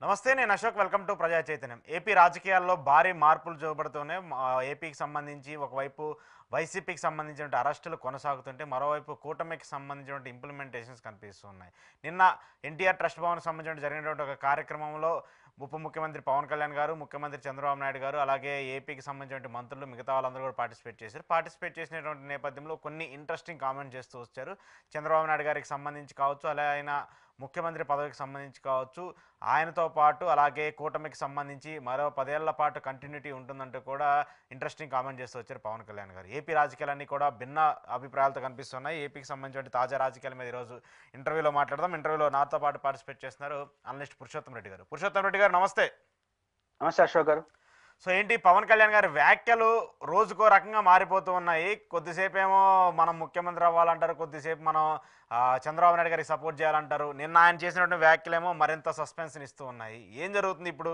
నమస్తే, నేను Ashok. Welcome to ప్రజా చైతన్యం. ఏపీ రాజకీయాల్లో భారీ మార్పులు చూపడుతూనే ఏపీకి సంబంధించి ఒకవైపు వైసీపీకి సంబంధించిన అరెస్టులు కొనసాగుతుంటే, మరోవైపు కూటమికి సంబంధించిన ఇంప్లిమెంటేషన్స్ కనిపిస్తున్నాయి. నిన్న ఎన్టీఆర్ ట్రస్ట్ భవన్కి సంబంధించిన జరిగినటువంటి ఒక కార్యక్రమంలో ఉప ముఖ్యమంత్రి పవన్ కళ్యాణ్ గారు, ముఖ్యమంత్రి చంద్రబాబు నాయుడు గారు, అలాగే ఏపీకి సంబంధించిన మంత్రులు, మిగతా వాళ్ళందరూ కూడా పార్టిసిపేట్ చేసినటువంటి నేపథ్యంలో కొన్ని ఇంట్రెస్టింగ్ కామెంట్ చేస్తూ వచ్చారు. చంద్రబాబు నాయుడు గారికి సంబంధించి కావచ్చు, అలా ఆయన ముఖ్యమంత్రి పదవికి సంబంధించి కావచ్చు, ఆయనతో పాటు అలాగే కూటమికి సంబంధించి మరో 10 ఏళ్ల పాటు కంటిన్యూటీ ఉంటుందంటూ కూడా ఇంట్రెస్టింగ్ కామెంట్ చేస్తూ వచ్చారు పవన్ కళ్యాణ్ గారు. ఏపీ రాజకీయాలన్నీ కూడా భిన్న అభిప్రాయాలతో కనిపిస్తున్నాయి. ఏపీకి సంబంధించిన తాజా రాజకీయాల మీద ఈరోజు ఇంటర్వ్యూలో మాట్లాడదాం. ఇంటర్వ్యూలో నాతో పాటు పార్టిసిపేట్ చేస్తున్నారు అనలిస్ట్ పురుషోత్తం రెడ్డి గారు. పురుషోత్తం రెడ్డి గారు, నమస్తే. నమస్తే అశోక్ గారు. సో ఏంటి, పవన్ కళ్యాణ్ గారి వ్యాఖ్యలు రోజుకో రకంగా మారిపోతూ ఉన్నాయి. కొద్దిసేపు ఏమో మనం ముఖ్యమంత్రి అవ్వాలంటారు, కొద్దిసేపు మనం చంద్రబాబు నాయుడు గారికి సపోర్ట్ చేయాలంటారు. నిన్న ఆయన చేసినటువంటి వ్యాఖ్యలేమో మరింత సస్పెన్స్ని ఇస్తూ ఉన్నాయి. ఏం జరుగుతుంది ఇప్పుడు?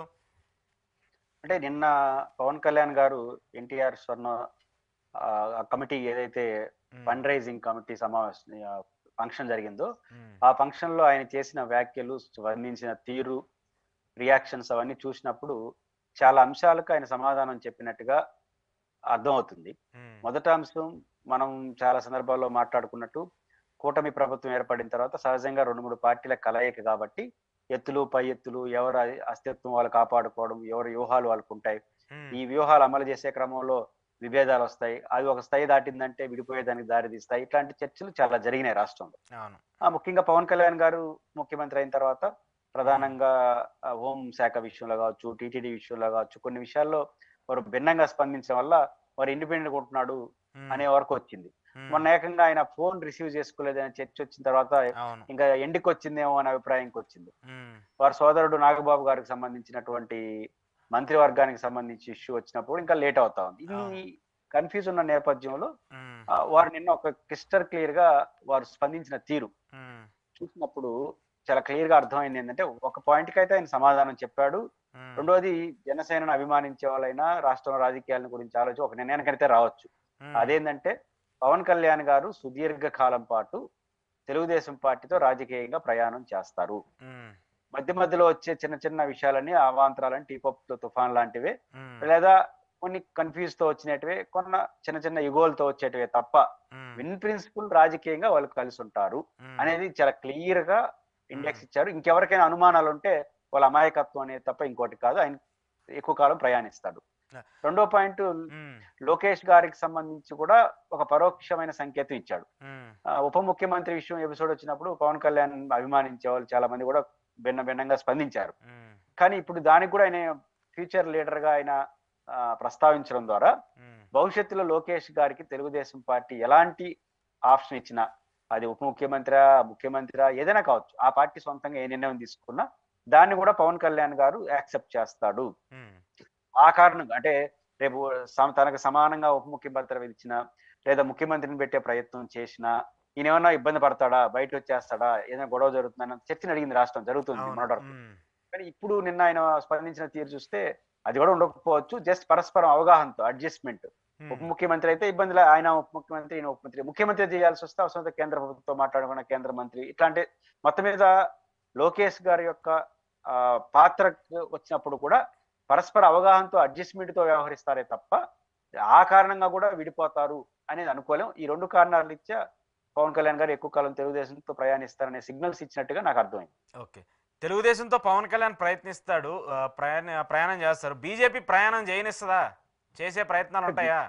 అంటే నిన్న పవన్ కళ్యాణ్ గారు ఎన్టీఆర్ స్వర్ణ కమిటీ ఏదైతే ఫండ్ రైజింగ్ కమిటీ సమావేశం ఫంక్షన్ జరిగిందో, ఆ ఫంక్షన్ లో ఆయన చేసిన వ్యాఖ్యలు, వర్ణించిన తీరు, రియాక్షన్స్ అవన్నీ చూసినప్పుడు చాలా అంశాలకు ఆయన సమాధానం చెప్పినట్టుగా అర్థమవుతుంది. మొదటి అంశం, మనం చాలా సందర్భాల్లో మాట్లాడుకున్నట్టు, కూటమి ప్రభుత్వం ఏర్పడిన తర్వాత సహజంగా 2-3 పార్టీల కలయిక కాబట్టి ఎత్తులు పై ఎత్తులు, ఎవరు అస్తిత్వం వాళ్ళు కాపాడుకోవడం, ఎవరి వ్యూహాలు వాళ్ళకు ఉంటాయి. ఈ వ్యూహాలు అమలు చేసే క్రమంలో విభేదాలు వస్తాయి. అవి ఒక స్థాయి దాటిందంటే విడిపోయేదానికి దారి తీస్తాయి. ఇట్లాంటి చర్చలు చాలా జరిగినాయి రాష్ట్రంలో. ముఖ్యంగా పవన్ కళ్యాణ్ గారు ముఖ్యమంత్రి అయిన తర్వాత ప్రధానంగా హోం శాఖ విషయంలో కావచ్చు, టీటీడీ విషయంలో కావచ్చు, కొన్ని విషయాల్లో వారు భిన్నంగా స్పందించడం వల్ల వారు ఇండిపెండెంట్ ఉంటున్నాడు అనే వరకు వచ్చింది. మొన్న ఏకంగా ఆయన ఫోన్ రిసీవ్ చేసుకోలేదనే చర్చ వచ్చిన తర్వాత ఇంకా ఎండికి వచ్చిందేమో అనే అభిప్రాయంకి వచ్చింది. వారి సోదరుడు నాగబాబు గారికి సంబంధించినటువంటి మంత్రివర్గానికి సంబంధించి ఇష్యూ వచ్చినప్పుడు ఇంకా లేట్ అవుతా ఉంది. ఇన్ని కన్ఫ్యూజ్ ఉన్న నేపథ్యంలో వారు నిన్న ఒక క్రిస్టల్ క్లియర్ గా వారు స్పందించిన తీరు చూసినప్పుడు చాలా క్లియర్ గా అర్థమైంది. ఏంటంటే, ఒక పాయింట్ కి అయితే ఆయన సమాధానం చెప్పాడు. రెండోది, జనసేనను అభిమానించే వాళ్ళైనా రాష్ట్రం రాజకీయాల గురించి ఆలోచన ఒక నిర్ణయానికైతే రావచ్చు. అదేంటంటే, పవన్ కళ్యాణ్ గారు సుదీర్ఘ కాలం పాటు తెలుగుదేశం పార్టీతో రాజకీయంగా ప్రయాణం చేస్తారు. మధ్య మధ్యలో వచ్చే చిన్న చిన్న విషయాలని, అవాంతరాలని, టీపప్ తుఫాన్ లాంటివే, లేదా కొన్ని కన్ఫ్యూజ్ తో వచ్చినట్టువే, కొన్న చిన్న చిన్న యుగోలతో వచ్చేటివే తప్ప ఇన్ ప్రిన్సిపల్ రాజకీయంగా వాళ్ళు కలిసి ఉంటారు అనేది చాలా క్లియర్ గా ఇండెక్స్ ఇచ్చారు. ఇంకెవరికైనా అనుమానాలు ఉంటే వాళ్ళ అమాయకత్వం అనేది తప్ప ఇంకోటి కాదు. ఆయన ఎక్కువ కాలం ప్రయాణిస్తాడు. రెండో పాయింట్, లోకేష్ గారికి సంబంధించి కూడా ఒక పరోక్షమైన సంకేతం ఇచ్చాడు. ఉప ముఖ్యమంత్రి విషయం ఎపిసోడ్ వచ్చినప్పుడు పవన్ కళ్యాణ్ అభిమానించే వాళ్ళు చాలా మంది కూడా భిన్నంగా స్పందించారు. కానీ ఇప్పుడు దానికి కూడా ఆయన ఫ్యూచర్ లీడర్ గా ఆయన ప్రస్తావించడం ద్వారా భవిష్యత్తులో లోకేష్ గారికి తెలుగుదేశం పార్టీ ఎలాంటి ఆప్షన్ ఇచ్చినా, అది ఉప ముఖ్యమంత్రి ఏదైనా కావచ్చు, ఆ పార్టీ సొంతంగా ఏ నిర్ణయం తీసుకున్నా దాన్ని కూడా పవన్ కళ్యాణ్ గారు యాక్సెప్ట్ చేస్తాడు. ఆ కారణంగా, అంటే రేపు తనకు సమానంగా ఉప ముఖ్యమంత్రి ఇచ్చినా, లేదా ముఖ్యమంత్రిని పెట్టే ప్రయత్నం చేసినా ఈయన ఏమన్నా ఇబ్బంది పడతాడా, బయట వచ్చేస్తాడా, ఏదైనా గొడవ జరుగుతుందన్న చర్చను అడిగింది రాష్ట్రం, జరుగుతుంది మొన్నటి. కానీ ఇప్పుడు నిన్న ఆయన స్పందించిన తీరు చూస్తే అది కూడా ఉండకపోవచ్చు. జస్ట్ పరస్పరం అవగాహనతో అడ్జస్ట్మెంట్. ఉప ముఖ్యమంత్రి అయితే ఇబ్బందులు, ఆయన ఉప ముఖ్యమంత్రి, ఈయన ముఖ్యమంత్రి చేయాల్సి వస్తే అవసరం కేంద్ర ప్రభుత్వంతో మాట్లాడుకున్న కేంద్ర మంత్రి, ఇట్లాంటి మొత్తం మీద లోకేష్ గారి యొక్క పాత్ర వచ్చినప్పుడు కూడా పరస్పర అవగాహనతో అడ్జస్ట్మెంట్ తో వ్యవహరిస్తారే తప్ప ఆ కారణంగా కూడా విడిపోతారు అనేది అనుకోలేం. ఈ 2 కారణాలు ఇచ్చా పవన్ కళ్యాణ్ గారు ఎక్కువ కాలం తెలుగుదేశంతో ప్రయాణిస్తారనే సిగ్నల్స్ ఇచ్చినట్టుగా నాకు అర్థమైంది. ఓకే, తెలుగుదేశంతో పవన్ కళ్యాణ్ ప్రయత్నిస్తాడు, ప్రయాణం చేస్తారు. బీజేపీ ప్రయాణం చేయనిస్తుందా? చేసే ప్రయత్నాలు ఉంటాయా?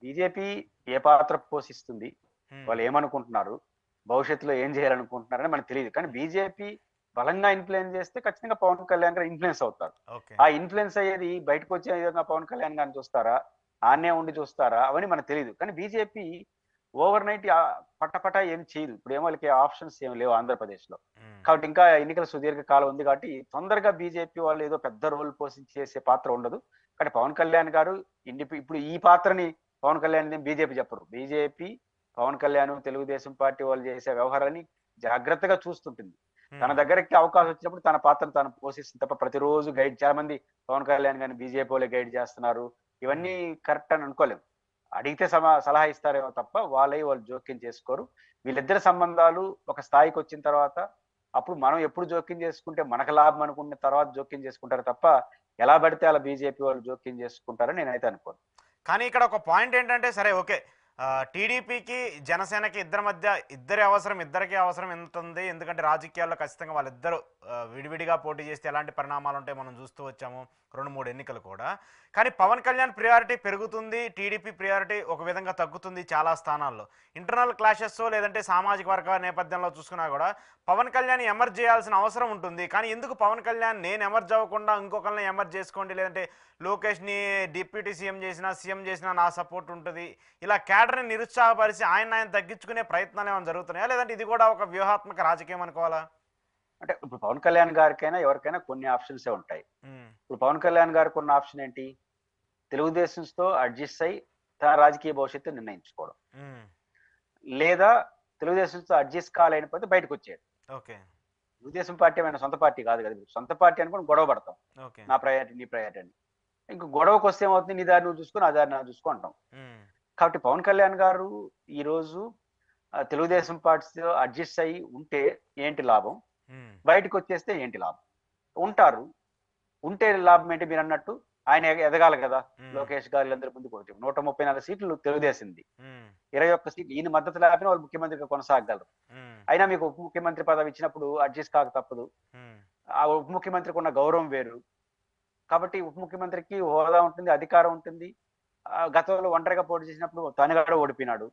బీజేపీ ఏ పాత్ర పోషిస్తుంది, వాళ్ళు ఏమనుకుంటున్నారు, భవిష్యత్తులో ఏం చేయాలనుకుంటున్నారని మనకు తెలియదు. కానీ బీజేపీ బలంగా ఇన్ఫ్లుయెన్స్ చేస్తే ఖచ్చితంగా పవన్ కళ్యాణ్ గారు ఇన్ఫ్లుయెన్స్ అవుతారు. ఆ ఇన్ఫ్లుయెన్స్ అయ్యేది బయటకు వచ్చే విధంగా పవన్ కళ్యాణ్ గారిని చూస్తారా, ఆన్నే ఉండి చూస్తారా, అవన్నీ మనకు తెలియదు. కానీ బీజేపీ ఓవర్ నైట్ పట్టపట ఏం చేయదు. ఇప్పుడు ఏమో వాళ్ళకి ఆప్షన్స్ ఏమి లేవు ఆంధ్రప్రదేశ్ లో. కాబట్టి ఇంకా ఎన్నికల సుదీర్ఘ కాలం ఉంది కాబట్టి తొందరగా బీజేపీ వాళ్ళు ఏదో పెద్ద రోల్ పోషించి చేసే పాత్ర ఉండదు. కానీ పవన్ కళ్యాణ్ గారు ఇప్పుడు ఈ పాత్రని పవన్ కళ్యాణ్ బీజేపీ చెప్పరు. బీజేపీ పవన్ కళ్యాణ్ తెలుగుదేశం పార్టీ వాళ్ళు చేసే వ్యవహారాన్ని జాగ్రత్తగా చూస్తుంటుంది. తన దగ్గరికి అవకాశం వచ్చినప్పుడు తన పాత్రను తాను పోషిస్తుంది తప్ప ప్రతిరోజు గైడ్, చాలా మంది పవన్ కళ్యాణ్ గారిని బీజేపీ వాళ్ళే గైడ్ చేస్తున్నారు, ఇవన్నీ కరెక్ట్ అని అనుకోలేము. అడిగితే సలహా ఇస్తారేమో తప్ప వాళ్ళు జోక్యం చేసుకోరు. వీళ్ళిద్దరి సంబంధాలు ఒక స్థాయికి వచ్చిన తర్వాత అప్పుడు మనం ఎప్పుడు జోక్యం చేసుకుంటే మనకు లాభం అనుకున్న తర్వాత జోక్యం చేసుకుంటారు తప్ప ఎలా పడితే అలా బీజేపీ వాళ్ళు జోక్యం చేసుకుంటారని నేనైతే అనుకోను. కానీ ఇక్కడ ఒక పాయింట్ ఏంటంటే సరే ఓకే టీడీపీకి జనసేనకి ఇద్దరి అవసరం ఇద్దరికి అవసరం ఎంత ఉంది ఎందుకంటే రాజకీయాల్లో ఖచ్చితంగా వాళ్ళిద్దరు విడివిడిగా పోటీ చేస్తే ఎలాంటి పరిణామాలు ఉంటాయి మనం చూస్తూ వచ్చాము 2-3 ఎన్నికలు కూడా. కానీ పవన్ కళ్యాణ్ ప్రియారిటీ పెరుగుతుంది, టీడీపీ ప్రియారిటీ ఒక విధంగా తగ్గుతుంది చాలా స్థానాల్లో. ఇంటర్నల్ క్లాషెస్ లేదంటే సామాజిక వర్గ నేపథ్యంలో చూసుకున్నా కూడా పవన్ కళ్యాణ్ ఎమర్జ్ చేయాల్సిన అవసరం ఉంటుంది. కానీ ఎందుకు పవన్ కళ్యాణ్ నేను ఎమర్జ్ అవ్వకుండా ఇంకొకరిని ఎమర్జ్ చేసుకోండి, లేదంటే లోకేష్ని డిప్యూటీ సీఎం చేసినా నా సపోర్ట్ ఉంటుంది, ఇలా క్యాడర్ని నిరుత్సాహపరిచి ఆయన తగ్గించుకునే ప్రయత్నాలు ఏమైనా జరుగుతున్నాయా, లేదంటే ఇది కూడా ఒక వ్యూహాత్మక రాజకీయం అనుకోవాలా? అంటే ఇప్పుడు పవన్ కళ్యాణ్ గారికైనా ఎవరికైనా కొన్ని ఆప్షన్సే ఉంటాయి. ఇప్పుడు పవన్ కళ్యాణ్ గారికి ఉన్న ఆప్షన్ ఏంటి? తెలుగుదేశంతో అడ్జస్ట్ అయ్యి తన రాజకీయ భవిష్యత్తు నిర్ణయించుకోవడం, లేదా తెలుగుదేశంతో అడ్జస్ట్ కాలేకపోతే బయటకు వచ్చేది. తెలుగుదేశం పార్టీ అయినా సొంత పార్టీ కాదు కదా, సొంత పార్టీ అనుకుని గొడవ పడతాం, నా ప్రయారిటీ నీ ప్రయారిటీ అని. ఇంక గొడవకు వస్తే ఏమవుతుంది, నీ దారి నువ్వు చూసుకుని ఆ దారి నువ్వు చూసుకుంటాం. కాబట్టి పవన్ కళ్యాణ్ గారు ఈరోజు తెలుగుదేశం పార్టీతో అడ్జస్ట్ అయ్యి ఉంటే ఏంటి లాభం, బయటకు వచ్చేస్తే ఏంటి లాభం? ఉంటారు, ఉంటే లాభం ఏంటి? మీరు అన్నట్టు ఆయన ఎదగాలి కదా. లోకేష్ గారు అందరి ముందుకు 134 సీట్లు తెలుగుదేశంది, 21 సీట్లు ఈయన మద్దతు లేకపోయినా వాళ్ళు ముఖ్యమంత్రిగా కొనసాగలరు. అయినా మీకు ఉప ముఖ్యమంత్రి పదవి ఇచ్చినప్పుడు అడ్జస్ట్ కాక తప్పదు. ఆ ఉప ముఖ్యమంత్రికి ఉన్న గౌరవం వేరు. కాబట్టి ఉప ముఖ్యమంత్రికి హోదా ఉంటుంది, అధికారం ఉంటుంది. గతంలో ఒంటరిగా పోటీ చేసినప్పుడు తనుగాడు ఓడిపోయినాడు.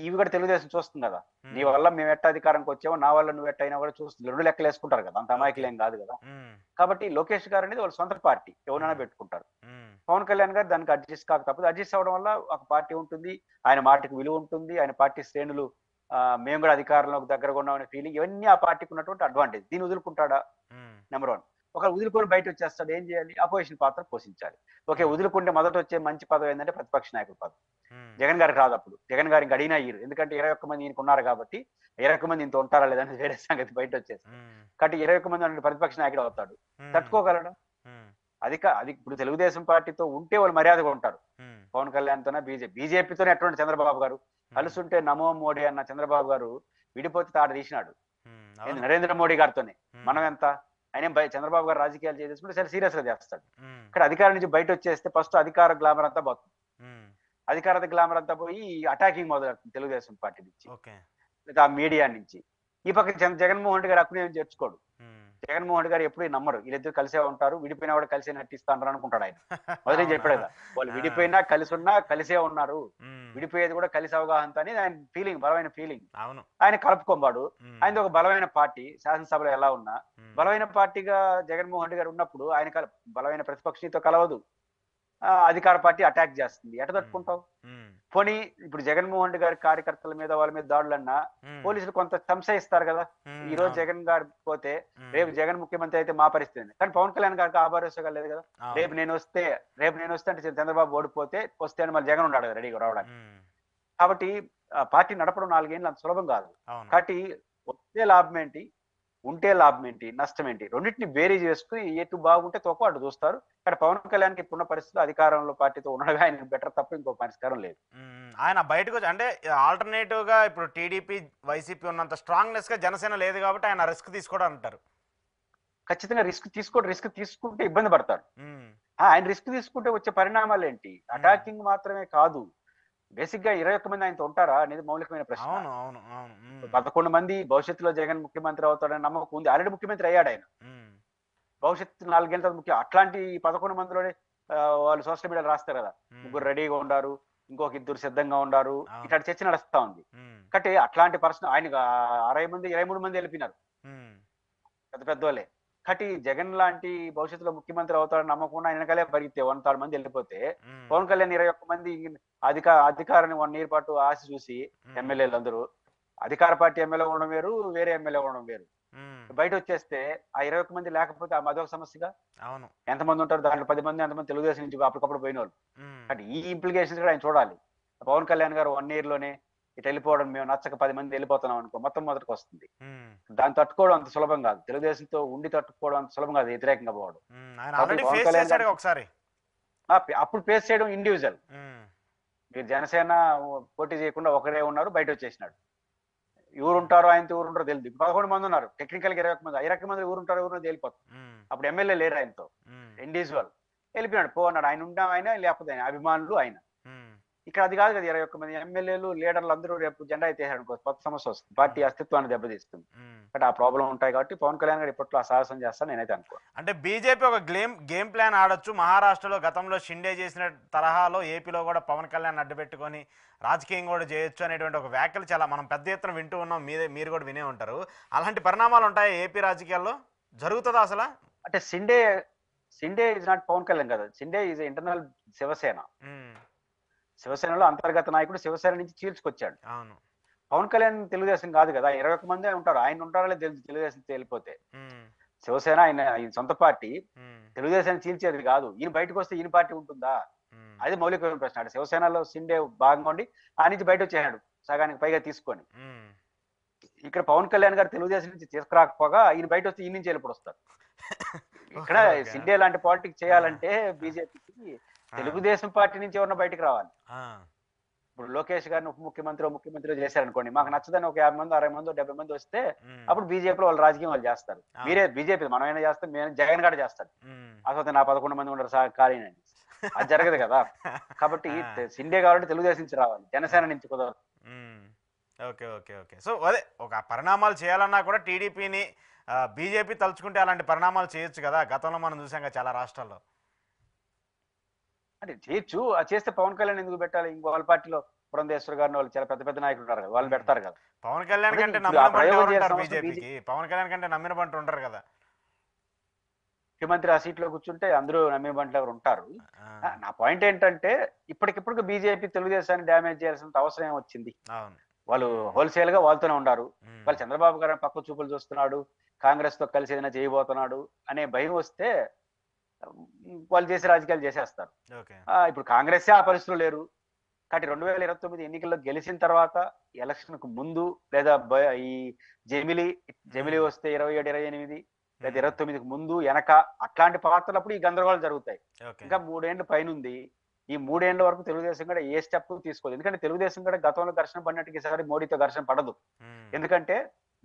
ఇవి కూడా తెలుగుదేశం చూస్తుంది కదా, నీ వల్ల మేము ఎట్ట అధికారంకి వచ్చామో నా వల్ల నువ్వు ఎట్ట అయినా కూడా చూస్తుంది. 2 లెక్కలు వేసుకుంటారు కదా, అంత అమాయకులు ఏం కాదు కదా. కాబట్టి లోకేష్ గారు అనేది వాళ్ళ సొంత పార్టీ, ఎవరైనా పెట్టుకుంటారు. పవన్ కళ్యాణ్ గారు దానికి అడ్జస్ట్ కాక తప్పదు. అడ్జస్ట్ అవ్వడం వల్ల ఒక పార్టీ ఉంటుంది, ఆయన మాటకి విలువ ఉంటుంది, ఆయన పార్టీ శ్రేణులు మేము కూడా అధికారంలోకి దగ్గరగా ఉన్నామనే ఫీలింగ్, ఇవన్నీ ఆ పార్టీకి ఉన్నటువంటి అడ్వాంటేజ్. దీన్ని వదులుకుంటాడా? నెంబర్ 1. ఒక వదులుకొని బయట వచ్చేస్తాడు, ఏం చేయాలి? అపోజిషన్ పాత్ర పోషించాలి. ఓకే, వదులుకుంటే మొదట వచ్చే మంచి పదవి ఏంటంటే ప్రతిపక్ష నాయకుల పదవి. జగన్ గారికి రాదు. అప్పుడు జగన్ గారికి అడిగినా ఇయ్యరు, ఎందుకంటే 21 మంది ఈయనకు ఉన్నారు కాబట్టి. 21 మంది ఇంత ఉంటారా లేదని వేరే సంగతి, బయట వచ్చేసి. కాబట్టి 21 మంది ప్రతిపక్ష నాయకుడు అవుతాడు, తట్టుకోగలడా? అది ఇప్పుడు తెలుగుదేశం పార్టీతో ఉంటే వాళ్ళు మర్యాదగా ఉంటారు. పవన్ కళ్యాణ్ తోనే బీజేపీతోనే ఎటువంటి చంద్రబాబు గారు కలుసుంటే నమో మోడీ అన్న చంద్రబాబు గారు విడిపోతే తాట తీసినాడు నరేంద్ర మోడీ గారితోనే. మనం ఎంత ఆయన చంద్రబాబు గారు రాజకీయాలు చేసుకుంటే చాలా సీరియస్ గా చేస్తాడు. ఇక్కడ అధికారం నుంచి బయట వచ్చేస్తే ఫస్ట్ అధికార గ్లామర్ అంతా పోతుంది. అధికార గ్లామర్ అంతా పోయి అటాకింగ్ మొదలవుతుంది తెలుగుదేశం పార్టీ నుంచి, లేదా ఆ మీడియా నుంచి. ఈ పక్క జగన్మోహన్ రెడ్డి గారు అప్పుడు ఏం చేర్చుకోడు. జగన్మోహన్ రెడ్డి గారు ఎప్పుడు నమ్మరు, వీళ్ళిద్దరు కలిసే ఉంటారు, విడిపోయినా కూడా కలిసే నటిస్తాను అనుకుంటాడు ఆయన. మొదటి చెప్పాడు కదా, వాళ్ళు విడిపోయినా కలిసి ఉన్నా కలిసే ఉన్నారు, విడిపోయేది కూడా కలిసి అవగాహన అని ఆయన ఫీలింగ్, బలమైన ఫీలింగ్. ఆయన కలుపుకోబాడు. ఆయన ఒక బలమైన పార్టీ, శాసనసభలో ఎలా ఉన్నా బలమైన పార్టీగా జగన్మోహన్ రెడ్డి గారు ఉన్నప్పుడు ఆయన బలమైన ప్రతిపక్షితో కలవదు, అధికార పార్టీ అటాక్ చేస్తుంది. ఎట తట్టుకుంటావు? పోనీ ఇప్పుడు జగన్మోహన్ రెడ్డి గారి కార్యకర్తల మీద వాళ్ళ మీద దాడులన్నా పోలీసులు కొంత సంశయిస్తారు కదా. ఈ రోజు జగన్ గారు పోతే రేపు జగన్ ముఖ్యమంత్రి అయితే మా పరిస్థితి. కానీ పవన్ కళ్యాణ్ గారికి ఆ భరోసా లేదు కదా. రేపు నేను వస్తే అంటే చంద్రబాబు ఓడిపోతే వస్తే అని మళ్ళీ జగన్ ఉన్నాడు కదా రెడీగా రావడానికి. కాబట్టి పార్టీ నడపడం 4 ఏళ్ళు అంత సులభం కాదు. కాబట్టి వస్తే లాభం ఏంటి, ఉంటే లాభం ఏంటి, నష్టం ఏంటి, రెండింటిని బేరీ చేసుకుని ఎటు బాగుంటే తోకో అటు చూస్తారు. కానీ పవన్ కళ్యాణ్కి ఇప్పుడున్న పరిస్థితులు అధికారంలో పార్టీతో ఉండగా ఆయన బెటర్ తప్ప ఇంకో పరిష్కారం లేదు. ఆయన బయటకు అంటే ఆల్టర్నేటివ్ గా ఇప్పుడు టీడీపీ వైసీపీ ఉన్నంత స్ట్రాంగ్నెస్ గా జనసేన లేదు కాబట్టి ఆయన రిస్క్ తీసుకోవడం అంటారు. ఖచ్చితంగా రిస్క్ తీసుకుంటే ఇబ్బంది పడతారు. ఆయన రిస్క్ తీసుకుంటే వచ్చే పరిణామాలు ఏంటి? అటాకింగ్ మాత్రమే కాదు, బేసిక్ గా 21 మంది ఆయనతో ఉంటారా అనేది మౌలికమైన ప్రశ్న. 11 మంది భవిష్యత్తులో జగన్ ముఖ్యమంత్రి అవుతాడని నమ్మకం ఉంది. ఆల్రెడీ ముఖ్యమంత్రి అయ్యాడు ఆయన. భవిష్యత్తు 4 ఏళ్ళ ముఖ్యం. అట్లాంటి 11 మందిలోనే వాళ్ళు సోషల్ మీడియాలో రాస్తారు కదా, 3 రెడీగా ఉండారు, ఇంకొక 2 సిద్ధంగా ఉండారు, ఇట్లాంటి చర్చ నడుస్తా ఉంది. కాబట్టి అట్లాంటి పర్సన్ ఆయన 60 మంది 23 మంది వెళ్ళిపోయినారు పెద్ద వాళ్ళే. కాబట్టి జగన్ లాంటి భవిష్యత్తులో ముఖ్యమంత్రి అవుతాడని నమ్మకుండా ఆయన వెనకాలే పరిగితే 1/3 మంది వెళ్ళిపోతే పవన్ కళ్యాణ్ 21 మంది అధికారాన్ని 1 ఇయర్ పాటు ఆశ చూసి ఎమ్మెల్యేలు అందరూ అధికార పార్టీ ఎమ్మెల్యే ఉండడం వేరు, వేరే ఎమ్మెల్యే ఉండడం వేరు. బయట వచ్చేస్తే ఆ 21 మంది లేకపోతే అదొక సమస్యగా. ఎంతమంది ఉంటారు దాంట్లో? 10 మంది ఎంతమంది తెలుగుదేశం నుంచి అప్పటికప్పుడు పోయిన వాళ్ళు. అంటే ఈ ఇంప్లికేషన్స్ కూడా ఆయన చూడాలి. పవన్ కళ్యాణ్ గారు 1 ఇయర్ లోనే ఇటు వెళ్ళిపోవడం, మేము నచ్చక 10 మంది వెళ్ళిపోతున్నాం అనుకో, మొత్తం మొదటికి వస్తుంది. దాన్ని తట్టుకోవడం అంత సులభం కాదు, తెలుగుదేశంతో ఉండి తట్టుకోవడం అంత సులభం కాదు, వ్యతిరేకంగా పోవడం. అప్పుడు ఫేస్ చేయడం ఇండివిజువల్. మీరు జనసేన పోటీ చేయకుండా ఒకరే ఉన్నారు, బయట వచ్చేసినాడు. ఎవరు ఉంటారో ఆయనతో ఎవరు ఉంటారో తెలియదు. 11 మంది ఉన్నారు, టెక్నికల్ గా 21 మంది, 21 మంది ఎవరు ఉంటారో ఎవరు తేలిపోతుంది. ఉమ్, అప్పుడు ఎమ్మెల్యే లేరు ఆయనతో, ఉమ్, ఇండివిజువల్ వెళ్ళిపోయాడు, పో అన్నాడు. ఆయన ఉంటాం, ఆయన లేకపోతే ఆయన అభిమానులు ఆయన. ఉమ్, ఇక్కడ అది కాదు కదా, 21 మంది ఎమ్మెల్యేలు లీడర్లు అందరూ రేపు జెండా ఎత్తేసారు అనుకో, కొత్త సమస్య వస్తుంది, పార్టీ అస్తిత్వాన్ని దెబ్బతీస్తుంది. ఉమ్. బట్ ఆ ప్రాబ్లం ఉంటాయి కాబట్టి పవన్ కళ్యాణ్ గారు ఇప్పట్లో ఆ సాహసం చేస్తాను నేనైతే అనుకో. అంటే బీజేపీ ఒక గేమ్ ప్లాన్ ఆడొచ్చు. మహారాష్ట్రలో గతంలో షిండే చేసిన తరహాలో ఏపీలో కూడా పవన్ కళ్యాణ్ అడ్డుపెట్టుకొని రాజకీయం కూడా చేయొచ్చు అనేటువంటి ఒక వ్యాఖ్యలు చాలా మనం పెద్ద ఎత్తున వింటూ ఉన్నాం. మీరు కూడా వినే ఉంటారు. అలాంటి పరిణామాలు ఉంటాయి ఏపీ రాజకీయాల్లో, జరుగుతుందా అసలు? అంటే సిండే ఇస్ నాట్ పవన్ కళ్యాణ్ కదా, సిండే ఈజ్ ఇంటర్నల్ శివసేన. ఉమ్, శివసేనలో అంతర్గత నాయకుడు, శివసేన నుంచి చీల్చుకొచ్చాడు. అవును. పవన్ కళ్యాణ్ తెలుగుదేశం కాదు కదా, 21 మందే ఉంటారు, ఆయన ఉంటారో లేదు తెలుసు తెలుగుదేశం వెళ్ళిపోతే. ఉమ్, శివసేన ఆయన సొంత పార్టీ, ఉమ్, తెలుగుదేశాన్ని చీల్చేది కాదు. ఈయన బయటకు వస్తే ఈయన పార్టీ ఉంటుందా, ఉమ్, అది మౌలికమైన ప్రశ్న. అంటే శివసేనలో సిండే భాగంగా ఉండి ఆ నుంచి బయట వచ్చేసాడు సగానికి పైగా తీసుకొని. ఉమ్. ఇక్కడ పవన్ కళ్యాణ్ గారు తెలుగుదేశం నుంచి తీసుకురాకపోగా ఈయన బయట వస్తే ఈయన నుంచి వెళ్ళిపోయి వస్తారు. ఇక్కడ ఓకే, ఓకే. సిండే లాంటి పాలిటిక్స్ చేయాలంటే బీజేపీకి ఆ, తెలుగుదేశం పార్టీ నుంచి ఎవరన్నా బయటకు రావాలి. ఆ, ఇప్పుడు లోకేష్ గారిని ఉప ముఖ్యమంత్రి చేశారనుకోండి, మాకు నచ్చదని ఒక 50 మంది 60 మంది 70 మంది వస్తే ఉమ్, అప్పుడు బీజేపీలో వాళ్ళు రాజకీయం వాళ్ళు చేస్తారు. ఆ, మీరే బీజేపీ మనమైనా చేస్తాం, మేము జగన్ గారు చేస్తాడు. ఉమ్. అసలు నా 11 మంది ఉండరు ఖాళీ అని, అది జరగదు కదా. కాబట్టి ఆ. సిండే కావాలంటే తెలుగుదేశం నుంచి రావాలి, జనసేన నుంచి కుదరదు. మ్మ్. Okay, okay, okay. సో అదే ఒక పరిణామాలు చేయాలన్నా కూడా టీడీపీని బీజేపీ తలుచుకుంటే అలాంటి పరిణామాలు చేయొచ్చు కదా, గతంలో మనం చూసాం కదా చాలా రాష్ట్రాల్లో. అంటే చేయొచ్చు, అది చేస్తే పవన్ కళ్యాణ్ ఎందుకు పెట్టాలి? ఇంకో వాళ్ళ పార్టీలో పురంధేశ్వర్ గారిని వాళ్ళు చాలా పెద్ద పెద్ద నాయకులు ఉన్నారు కదా, వాళ్ళు పెడతారు కదా. పవన్ కళ్యాణ్ అంటే కంటే ఇప్పుడు ఆ నమ్మిన బంటు ప్రయోగం ఎవరు ఉంటారు చేయాల్సిన అవసరం బీజేపీకి? పవన్ కళ్యాణ్ కంటే నమ్మిన బంటు ఉంటారు కదా. ముఖ్యమంత్రి ఆ సీట్లో కూర్చుంటే అందరూ నమ్మే బండ్లు ఎవరు ఉంటారు. ఆ, నా పాయింట్ ఏంటంటే ఇప్పటికిప్పుడు బీజేపీ తెలుగుదేశాన్ని డ్యామేజ్ చేయాల్సిన అవసరం ఏమొచ్చింది? అవును. వాళ్ళు హోల్సేల్ గా వాళ్ళతోనే ఉన్నారు. మ్మ్. వాళ్ళు చంద్రబాబు గారు పక్క చూపులు చూస్తున్నాడు, కాంగ్రెస్ తో కలిసి ఏదైనా చేయబోతున్నాడు అనే భయం వస్తే వాళ్ళు చేసే రాజకీయాలు చేసేస్తారు. ఓకే. ఇప్పుడు కాంగ్రెస్ ఆ పరిస్థితులు లేరు కాబట్టి 2029 ఎన్నికల్లో గెలిచిన తర్వాత ఎలక్షన్ కు ముందు లేదా ఈ జమిలి వస్తే 27 28 లేదా 29కి ముందు వెనక అట్లాంటి పాత్రలప్పుడు ఈ గందరగోళాలు జరుగుతాయి. ఓకే. ఇంకా 3 ఏళ్ళు పైన ఉంది. ఈ 3 ఏళ్ల వరకు తెలుగుదేశం కూడా ఏ స్టెప్ తీసుకోదు. ఎందుకంటే తెలుగుదేశం కూడా గతంలో ఘర్షణ పడినట్టుగా ఈసారి మోడీతో ఘర్షణ పడదు. మ్మ్. ఎందుకంటే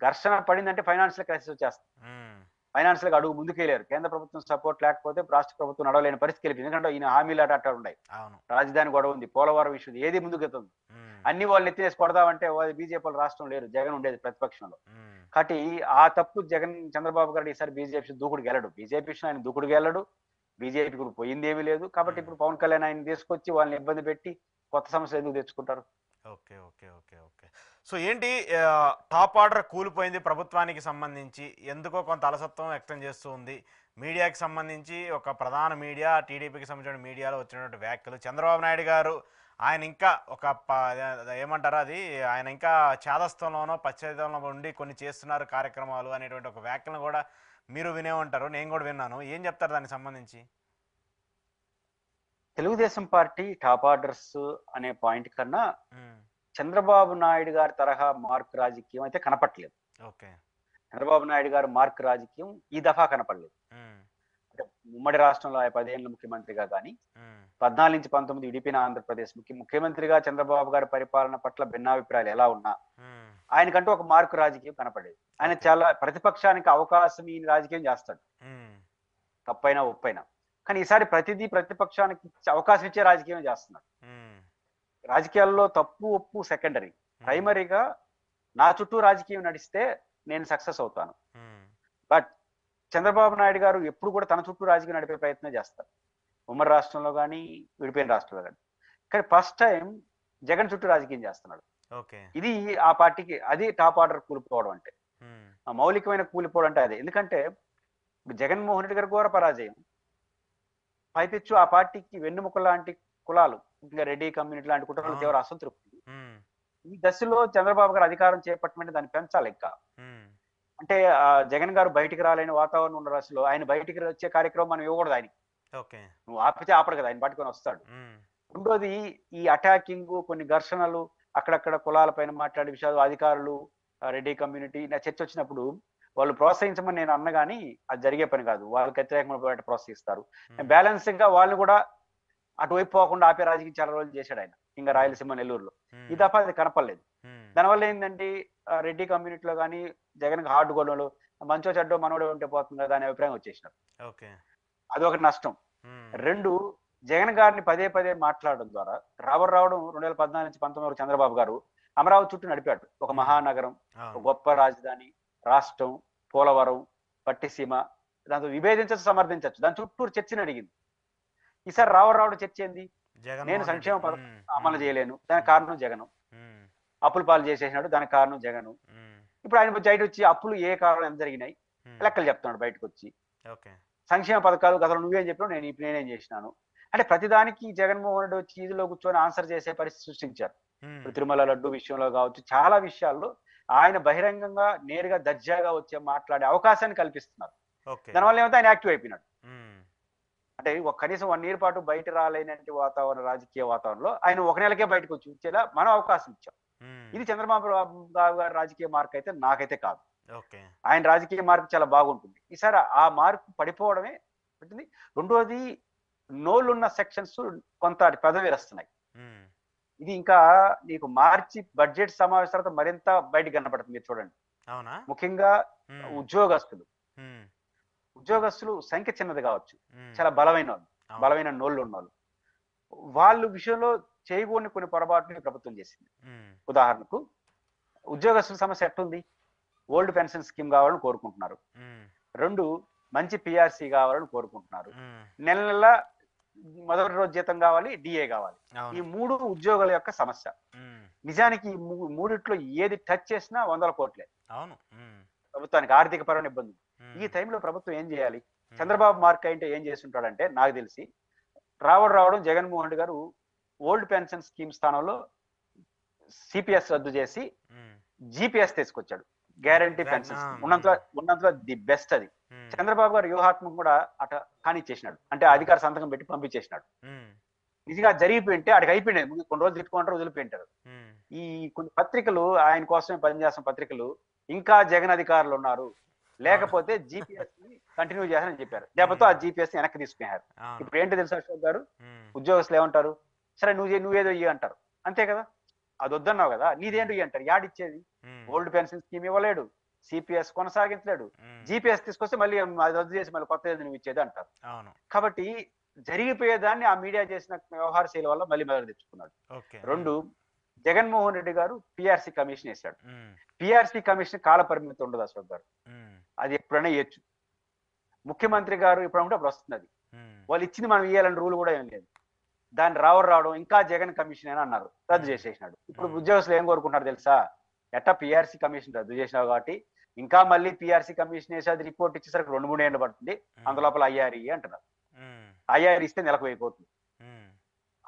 ఘర్షణ పడిందంటే ఫైనాన్షియల్ క్రైసిస్ వచ్చేస్తుంది. మ్మ్. ఫైనాన్షియల్ గా అడుగు ముందుకెళ్ళారు. కేంద్ర ప్రభుత్వం సపోర్ట్ లేకపోతే రాష్ట్ర ప్రభుత్వం నడవలేని పరిస్థితి వెళ్ళింది. ఎందుకంటే ఈయన హామీలు అట్లా ఉన్నాయి, అవును. రాజధాని గొడవ ఉంది, పోలవరం ఇష్యూ, ఏది ముందుకెళ్తుంది. మ్మ్. అన్ని వాళ్ళు ఎత్తినేసి కొడదామంటే బీజేపీ వాళ్ళు రాష్ట్రం లేరు, జగన్ ఉండేది ప్రతిపక్షంలో. మ్మ్. కాబట్టి ఆ తప్పు చంద్రబాబు గారు ఈసారి బీజేపీ దూకుడు గెలడు, బీజేపీ ఆయన దూకుడు గెలడు, బీజేపీ కూడా పోయింది ఏమీ లేదు. కాబట్టి ఇప్పుడు పవన్ కళ్యాణ్ ఆయన తీసుకొచ్చి వాళ్ళని ఇబ్బంది పెట్టి కొత్త సమస్యలు ఎందుకు తెచ్చుకుంటారు? Okay, okay, okay, okay. So ఏంటి, టాప్ ఆర్డర్ కూలిపోయింది ప్రభుత్వానికి సంబంధించి, ఎందుకో కొంత అలసత్వం వ్యక్తం చేస్తూ ఉంది. మీడియాకి సంబంధించి ఒక ప్రధాన మీడియా, టీడీపీకి సంబంధించిన మీడియాలో వచ్చినటువంటి వ్యాఖ్యలు, చంద్రబాబు నాయుడు గారు ఆయన ఇంకా ఒక ఏమంటారు అది, ఆయన ఇంకా చేదస్థంలోనో పశ్చాత్తంలో ఉండి కొన్ని చేస్తున్నారు కార్యక్రమాలు అనేటువంటి ఒక వ్యాఖ్యలను కూడా మీరు వినే ఉంటారు, నేను కూడా విన్నాను. ఏం చెప్తారు దానికి సంబంధించి? తెలుగుదేశం పార్టీ టాప్ ఆర్డర్స్ అనే పాయింట్ కన్నా మ్మ్. చంద్రబాబు నాయుడు గారి తరహా మార్క్ రాజకీయం అయితే కనపట్లేదు. ఓకే. చంద్రబాబు నాయుడు గారు మార్క్ రాజకీయం ఈ దఫా కనపడలేదు. మ్మ్. అంటే ఉమ్మడి రాష్ట్రంలో 10 ఏళ్ళు ముఖ్యమంత్రిగా కానీ, మ్మ్. 14 నుంచి 19 విడిపోయిన ఆంధ్రప్రదేశ్ ముఖ్యమంత్రిగా చంద్రబాబు గారి పరిపాలన పట్ల భిన్నాభిప్రాయాలు ఎలా ఉన్నా మ్మ్. ఆయనకంటూ ఒక మార్కు రాజకీయం కనపడేది. ఆయన చాలా ప్రతిపక్షానికి అవకాశం ఈ రాజకీయం చేస్తాడు, మ్మ్. తప్పైనా ఒప్పైనా. కానీ ఈసారి ప్రతిదీ ప్రతిపక్షానికి అవకాశం ఇచ్చే రాజకీయం చేస్తున్నాడు. మ్మ్. రాజకీయాల్లో తప్పు ఒప్పు సెకండరీ, ప్రైమరీగా నా చుట్టూ రాజకీయం నడిస్తే నేను సక్సెస్ అవుతాను. మ్మ్. బట్ చంద్రబాబు నాయుడు గారు ఎప్పుడు కూడా తన చుట్టూ రాజకీయం నడిపే ప్రయత్నం చేస్తారు, ఉమ్మడి రాష్ట్రంలో కానీ విడిపోయిన రాష్ట్రంలో కానీ. కానీ ఫస్ట్ టైం జగన్ చుట్టూ రాజకీయం చేస్తున్నాడు. ఓకే. ఇది ఆ పార్టీకి అది టాప్ ఆర్డర్ కూలిపోవడం అంటే, మ్మ్. ఆ మౌలికమైన కూలిపోవడం అంటే అదే. ఎందుకంటే ఇప్పుడు జగన్మోహన్ రెడ్డి గారు ఘోర పరాజయం, పైపెచ్చు ఆ పార్టీకి వెన్నుముక లాంటి కులాలు, ఇంకా రెడ్డి కమ్యూనిటీ లాంటి కుటుంబాలు తీవ్ర అసంతృప్తి. మ్మ్. ఈ దశలో చంద్రబాబు గారు అధికారం చేపట్టమంటే దాన్ని పెంచాలి ఇంకా. మ్మ్. అంటే జగన్ గారు బయటికి రాలేని వాతావరణం ఉన్న దశలో ఆయన బయటికి వచ్చే కార్యక్రమం మనం ఇవ్వకూడదు. ఆయన ఓకే. నువ్వు ఆపితే ఆపడు కదా, ఆయన పట్టుకొని వస్తాడు. మ్మ్. రెండోది ఈ అటాకింగ్, కొన్ని ఘర్షణలు, అక్కడక్కడ కులాల పైన మాట్లాడే విషయాలు, అధికారులు రెడ్డి కమ్యూనిటీ నా చర్చ వచ్చినప్పుడు వాళ్ళు ప్రోత్సహించమని నేను అన్న కానీ అది జరిగే పని కాదు. వాళ్ళకి వ్యతిరేకమైన ప్రోత్సహిస్తారు. బ్యాలెన్సింగ్ గా వాళ్ళని కూడా అటువైపు పోకుండా ఆపే రాజకీయం చాలా రోజులు చేశాడు ఆయన, ఇంకా రాయలసీమ నెల్లూరులో. ఈ దఫా అది కనపడలేదు. మ్మ్. దానివల్ల ఏంటంటే రెడ్డి కమ్యూనిటీలో కానీ జగన్ హార్డ్ గొడవలు మంచో చెడ్డో మనోడే ఉంటే పోతుంది కదా అనే అభిప్రాయం వచ్చేసినారు. ఓకే. అదొకటి నష్టం. రెండు, జగన్ గారిని పదే పదే మాట్లాడడం ద్వారా రావడం 2014 నుంచి 19 వరకు చంద్రబాబు గారు అమరావతి చుట్టూ నడిపాడు. ఒక మహానగరం, ఒక గొప్ప రాజధాని, రాష్ట్రం, పోలవరం, పట్టిసీమ, దాంతో విభేదించచ్చు, సమర్థించవచ్చు, దాని చుట్టూ చర్చని అడిగింది. ఈసారి రావడం చర్చ ఏంది? నేను సంక్షేమ పథకం అమలు చేయలేను, దానికి కారణం జగను. అప్పులు పాలు చేసేసినాడు, దానికి కారణం జగను. ఇప్పుడు ఆయన బయట వచ్చి అప్పులు ఏ కారణం ఎంత జరిగినాయి లెక్కలు చెప్తున్నాడు బయటకు వచ్చి. సంక్షేమ పథకాలు గతంలో నువ్వేం చెప్పినావు, ఇప్పుడు నేనేం చేసినాను అంటే ప్రతిదానికి జగన్మోహన్ రెడ్డి వచ్చి ఈదులో కూర్చొని ఆన్సర్ చేసే పరిస్థితి సృష్టించారు. ఇప్పుడు తిరుమల లడ్డు విషయంలో కావచ్చు, చాలా విషయాల్లో ఆయన బహిరంగంగా నేరుగా దర్జాగా వచ్చే మాట్లాడే అవకాశాన్ని కల్పిస్తున్నారు. దానివల్ల ఏమైతే ఆయన యాక్టివ్ అయిపోయినాడు. అంటే కనీసం 1 year పాటు బయట రాలేనటువంటి వాతావరణం, రాజకీయ వాతావరణంలో ఆయన 1 నెలకే బయటకు వచ్చి వచ్చేలా మనం అవకాశం ఇచ్చాం. ఇది చంద్రబాబు గారి రాజకీయ మార్క్ అయితే నాకైతే కాదు. ఆయన రాజకీయ మార్పు చాలా బాగుంటుంది. ఈసారి ఆ మార్పు పడిపోవడమే ఉంటుంది. రెండోది, నోళ్ళున్న సెక్షన్స్ కొంత పదవిరస్తున్నాయి. ఇది ఇంకా నీకు మార్చి బడ్జెట్ సమావేశం తర్వాత మరింత బయటకు కనపడుతుంది. మీరు చూడండి, ముఖ్యంగా ఉద్యోగస్తులు సంఖ్య చిన్నది కావచ్చు, చాలా బలమైన వాళ్ళు, బలమైన నోళ్ళు ఉన్న వాళ్ళు విషయంలో చేయకూడని కొన్ని పొరపాట్లు ప్రభుత్వం చేసింది. ఉదాహరణకు ఉద్యోగస్తుల సమస్య ఎట్టుంది? ఓల్డ్ పెన్షన్ స్కీమ్ కావాలని కోరుకుంటున్నారు. 2, మంచి పిఆర్సీ కావాలని కోరుకుంటున్నారు. నెల నెల మొదటి రోజు జీతం కావాలి, డిఏ కావాలి. ఈ 3 ఉద్యోగుల యొక్క సమస్య. నిజానికి ఈ మూడిట్లో ఏది టచ్ చేసినా 100 కోట్లే ప్రభుత్వానికి ఆర్థిక పరమైన ఇబ్బంది. ఈ టైంలో ప్రభుత్వం ఏం చేయాలి? చంద్రబాబు మార్క్ అంటే ఏం చేస్తుంటాడంటే, నాకు తెలిసి రావడం జగన్మోహన్ రెడ్డి గారు ఓల్డ్ పెన్షన్ స్కీమ్ స్థానంలో సిపిఎస్ రద్దు చేసి జిపిఎస్ తీసుకొచ్చాడు. గ్యారంటీ పెన్షన్ ఉన్నంతలో ది బెస్ట్. అది చంద్రబాబు గారు వ్యూహాత్మకం కూడా అట కానిచ్చేసినాడు. అంటే అధికార సంతకం పెట్టి పంపించేసినాడు. నిజంగా జరిగిపోయింటే అడిగి అయిపోయినాయి, కొన్ని రోజులు తిట్టుకుంటారు, వదిలిపోయింటారు. ఈ కొన్ని పత్రికలు, ఆయన కోసమే పనిచేస్తున్న పత్రికలు, ఇంకా జగన్ అధికారులు ఉన్నారు, లేకపోతే జిపిఎస్ ని కంటిన్యూ చేస్తారని చెప్పారు. లేకపోతే ఆ జిపిఎస్ ని వెనక్కి తీసుకున్నారు. ఇప్పుడు ఏంటి తెలుసా అశోక్ గారు, ఉద్యోగస్తులు ఏమంటారు? సరే నువ్వేదో ఇయ్యి అంటారు, అంతే కదా, అది వద్దన్నావు కదా, నీదేంటి అంటారు. యాడిచ్చేది? ఓల్డ్ పెన్షన్ స్కీమ్ ఇవ్వలేడు, సిపిఎస్ కొనసాగించలేడు, జిపిఎస్ తీసుకొస్తే మళ్ళీ అది రద్దు చేసి మళ్ళీ కొత్త నువ్వు ఇచ్చేది అంటారు. కాబట్టి జరిగిపోయేదాన్ని ఆ మీడియా చేసిన వ్యవహార శైలి వల్ల మళ్ళీ మొదలు తెచ్చుకున్నాడు. 2, జగన్మోహన్ రెడ్డి గారు పిఆర్సీ కమిషన్ వేశాడు. పిఆర్సీ కమిషన్ కాల పరిమితి ఉండదు అశోక్ గారు, అది ఎప్పుడైనా ఇవ్వచ్చు. ముఖ్యమంత్రి గారు ఎప్పుడంటే అప్పుడు వస్తుంది. అది వాళ్ళు ఇచ్చింది మనం ఇవ్వాలని రూల్ కూడా ఏం లేదు. దాన్ని రావడం ఇంకా జగన్ కమిషన్ అని అన్నారు, రద్దు చేసేసినాడు. ఇప్పుడు ఉద్యోగస్తులు ఏం కోరుకుంటున్నారు తెలుసా? ఎట్టా పిఆర్సీ కమిషన్ రద్దు చేసినావు కాబట్టి ఇంకా మళ్ళీ పిఆర్సీ కమిషన్ వేసి అది రిపోర్ట్ ఇచ్చేసరికి 2-3 ఏళ్ళు పడుతుంది, అందులోపల ఐఆర్ అంటున్నారు. ఐఆర్ ఇస్తే నెలకు 1000 కోట్లు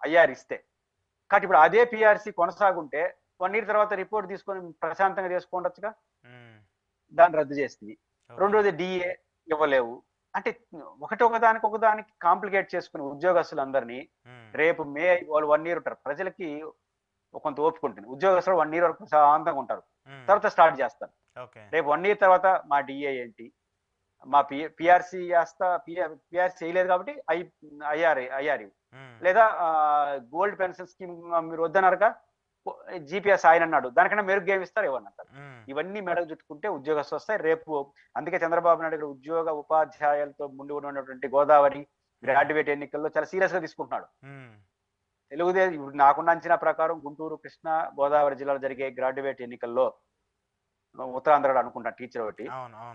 ఐఆర్ ఇస్తే. కాబట్టి ఇప్పుడు అదే పిఆర్సీ కొనసాగుంటే 1 year తర్వాత రిపోర్ట్ తీసుకొని ప్రశాంతంగా చేసుకోవచ్చుగా, దాన్ని రద్దు చేస్తుంది. రెండోది డిఏ ఇవ్వలేవు. అంటే ఒకదానికి కాంప్లికేట్ చేసుకుని ఉద్యోగస్తులందరినీ రేపు వాళ్ళు 1 year ఉంటారు. ప్రజలకి కొంత ఓపిక ఉంటుంది. ఉద్యోగస్తులు 1 year వరకు శాంతంగా ఉంటారు, తర్వాత స్టార్ట్ చేస్తారు. రేపు 1 year తర్వాత మా డిఏ ఏంటి, మా పిఆర్సీ పిఆర్సీ చేయలేదు కాబట్టి ఐఆర్ లేదా గోల్డ్ పెన్షన్ స్కీమ్ మీరు వద్దన్నారుగా, జిపిఎస్ ఆయన అన్నాడు, దానికన్నా మెరుగ్గా ఏమిస్తారు ఇవ్వనంటారు. ఇవన్నీ మెడకు చుట్టుకుంటే ఉద్యోగస్తులు వస్తాయి రేపు. అందుకే చంద్రబాబు నాయుడు గారు ఉద్యోగ ఉపాధ్యాయులతో ముందు ఉన్నటువంటి గోదావరి గ్రాడ్యుయేట్ ఎన్నికల్లో చాలా సీరియస్ గా తీసుకుంటున్నాడు. తెలుగుదేశం నాకున్న అంచనా ప్రకారం గుంటూరు, కృష్ణా, గోదావరి జిల్లాలో జరిగే గ్రాడ్యుయేట్ ఎన్నికల్లో, ఉత్తరాంధ్రలో అనుకుంటా టీచర్ ఒకటి,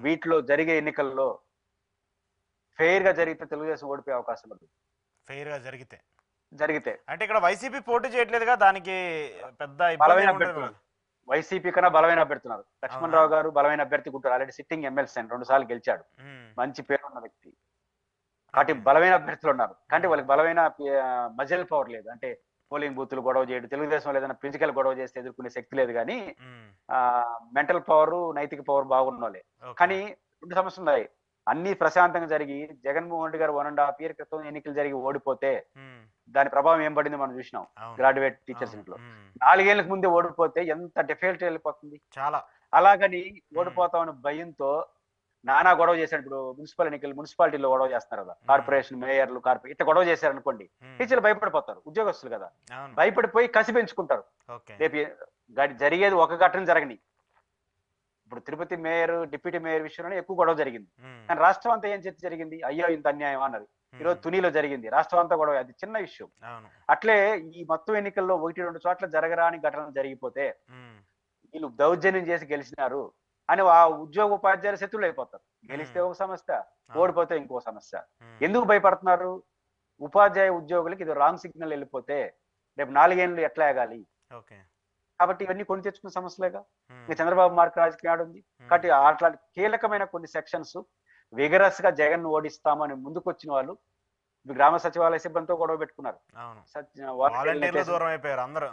వీటిలో జరిగే ఎన్నికల్లో ఫెయిర్ గా జరిగితే తెలుగుదేశం ఓడిపోయే అవకాశం ఉంది. ఫెయిర్ గా జరిగితే అంటే ఇక్కడ వైసీపీ పోటీ చేయట్లేదుగా, దానికి పెద్ద బలమైన అభ్యర్థులు, వైసీపీ కన్నా బలమైన అభ్యర్థున్నారు. లక్ష్మణ్ రావు గారు బలమైన అభ్యర్థి గుంటారు, ఆల్రెడీ సిట్టింగ్ ఎమ్మెల్సీ 2 సార్లు గెలిచాడు, మంచి పేరు ఉన్న వ్యక్తి. కాబట్టి బలమైన అభ్యర్థులు ఉన్నారు, కానీ వాళ్ళకి బలమైన మజిల్ పవర్ లేదు. అంటే పోలింగ్ బూతులు గొడవ చేయడం, తెలుగుదేశం ఏదైనా ఫిజికల్ గొడవ చేస్తే ఎదుర్కొనే శక్తి లేదు, కానీ మెంటల్ పవర్, నైతిక పవర్ బాగున్నోలే. కానీ 2 సమస్యలు ఉన్నాయి. అన్ని ప్రశాంతంగా జరిగి జగన్మోహన్ రెడ్డి గారు 1.5 year క్రితం ఎన్నికలు జరిగి ఓడిపోతే దాని ప్రభావం ఏం పడింది మనం చూసినాం. గ్రాడ్యుయేట్ టీచర్స్ ఇంట్లో 4 ఏళ్లకు ముందే ఓడిపోతే ఎంత డిఫికల్ట్ వెళ్ళిపోతుంది. చాలా అలాగని ఓడిపోతామని భయంతో నానా గొడవ చేశాడు. ఇప్పుడు మున్సిపాలిటీలో గొడవ చేస్తున్నారు కదా, కార్పొరేషన్ మేయర్లు ఇట్లా గొడవ చేశారు అనుకోండి, టీచర్లు భయపడిపోతారు, ఉద్యోగస్తులు కదా, భయపడిపోయి కసి పెంచుకుంటారు. రేపు జరిగేది ఒక ఘటన జరగని, ఇప్పుడు తిరుపతి మేయర్ డిప్యూటీ మేయర్ విషయంలోనే ఎక్కువ గొడవ జరిగింది. ఉమ్, కానీ రాష్ట్రం అంతా ఏం చర్చ జరిగింది? అయ్యో ఇంత అన్యాయం అన్నది. ఈరోజు ఉమ్, తునిలో జరిగింది, రాష్ట్రం అంతా గొడవ, అది చిన్న విషయం. అవును. అట్లే ఈ మొత్తం ఎన్నికల్లో 1-2 చోట్ల జరగరాని ఘటనలు జరిగిపోతే ఉమ్, వీళ్ళు దౌర్జన్యం చేసి గెలిచినారు అని ఆ ఉద్యోగ ఉపాధ్యాయులు శత్రువులు అయిపోతారు. గెలిస్తే ఒక సమస్య, ఓడిపోతే ఇంకో సమస్య. ఉమ్, ఎందుకు భయపడుతున్నారు? ఉపాధ్యాయ ఉద్యోగులకి ఇది రాంగ్ సిగ్నల్ వెళ్ళిపోతే రేపు 4 ఏళ్ళు ఎట్లా ఆగాలి? ఓకే. కాబట్టి ఇవన్నీ కొని తెచ్చుకున్న సమస్యలేగా. ఉమ్, ఇంకా చంద్రబాబు మార్క్ రాజకీయం ఆడుంది. కాబట్టి అట్లాంటి కీలకమైన కొన్ని సెక్షన్స్ విగరస్ గా జగన్ ఓడిస్తామని ముందుకొచ్చిన వాళ్ళు ఇప్పుడు గ్రామ సచివాలయ సిబ్బందితో గొడవ పెట్టుకున్నారు. అవును. వాలంటీర్లు వాలంటీర్లు నెట్టేసి దూరం అయిపోయారు అందరూ.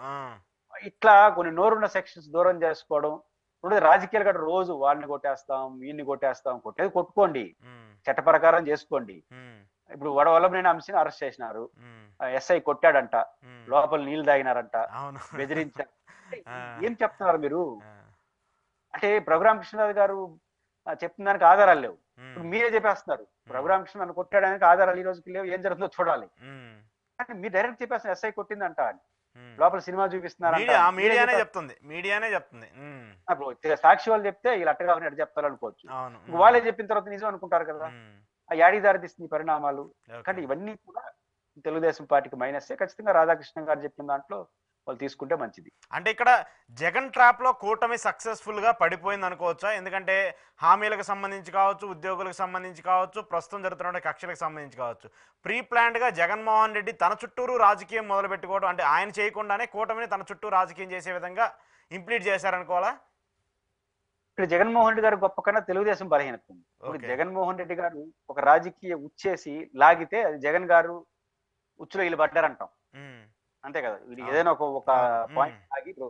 ఇట్లా కొన్ని నోరున్న సెక్షన్స్ దూరం చేసుకోవడం. ఇప్పుడు రాజకీయాలు కూడా రోజు వాళ్ళని కొట్టేస్తాం, వీళ్ళని కొట్టేస్తాం, కొట్టేది కొట్టుకోండి, ఉమ్, చట్ట ప్రకారం చేసుకోండి. ఉమ్, ఇప్పుడు వల్లభనేని వంశీని అరెస్ట్ చేసినారు, ఉమ్, ఎస్ఐ కొట్టాడంట, ఉమ్, లోపల నీళ్లు తాగినారంట, అవును. బెదిరించారు. అంటే ఆ, ఏం చెప్తున్నారు మీరు? ఆ, అంటే రఘురామ కృష్ణరాజు గారు చెప్తున్న దానికి ఆధారాలు లేవు. ఉమ్, ఇప్పుడు మీరే చెప్పేస్తున్నారు రఘురామ కృష్ణ నన్ను కొట్టాడానికి ఆధారాలు ఈ రోజుకి లేవు, ఏం జరుగుతుందో చూడాలి. ఉమ్, అంటే మీరు డైరెక్ట్ చెప్పేస్తున్నారు ఎస్ఐ కొట్టిందంట అని, ఉమ్. లోపల సినిమా చూపిస్తున్నారంట. మీడియా మీరే మీడియానే చెప్పారు. చెప్తుంది, మీడియానే చెప్తుంది. ఉమ్, ఇప్పుడు సాక్షి వాళ్ళు చెప్తే వీళ్ళు అట్ట కాకుండా ఎట్ట చెప్తారు అనుకోవచ్చు. అవును. ఇప్పుడు వాళ్ళే చెప్పిన తర్వాత నిజం అనుకుంటారు కదా. ఉమ్, ఆ యాడికి దారితీస్తుంది ఈ పరిణామాలు. ఓకే. కానీ ఇవన్నీ కూడా తెలుగుదేశం పార్టీకి మైనస్. ఖచ్చితంగా రాధాకృష్ణ గారు చెప్పిన దాంట్లో వాళ్ళు తీసుకుంటే మంచిది. అంటే ఇక్కడ జగన్ ట్రాప్ లో కూటమి సక్సెస్ఫుల్ గా పడిపోయింది అనుకోవచ్చా? ఎందుకంటే హామీలకు సంబంధించి కావచ్చు, ఉద్యోగులకు సంబంధించి కావచ్చు, ప్రస్తుతం జరుగుతున్న కక్షలకు సంబంధించి కావచ్చు, ప్రీ ప్లాన్డ్ గా జగన్మోహన్ రెడ్డి తన చుట్టూరు రాజకీయం మొదలు పెట్టుకోవడం, అంటే ఆయన చేయకుండానే కూటమిని తన చుట్టూ రాజకీయం చేసే విధంగా ఇంప్లీట్ చేశారనుకోవాలా? ఇక్కడ జగన్మోహన్ రెడ్డి గారు గొప్ప కన్నా తెలుగుదేశం బలహీనత ఉంది. ఇప్పుడు ఓకే. జగన్మోహన్ రెడ్డి గారు ఒక రాజకీయ ఉచ్చేసి లాగితే అది జగన్ గారు ఉచ్చులో వీళ్ళు పడ్డారంటాం, ఉమ్, అంతే కదా. వీడు అవును. ఏదైనా ఒక అవును. పాయింట్ లాగి ఇప్పుడు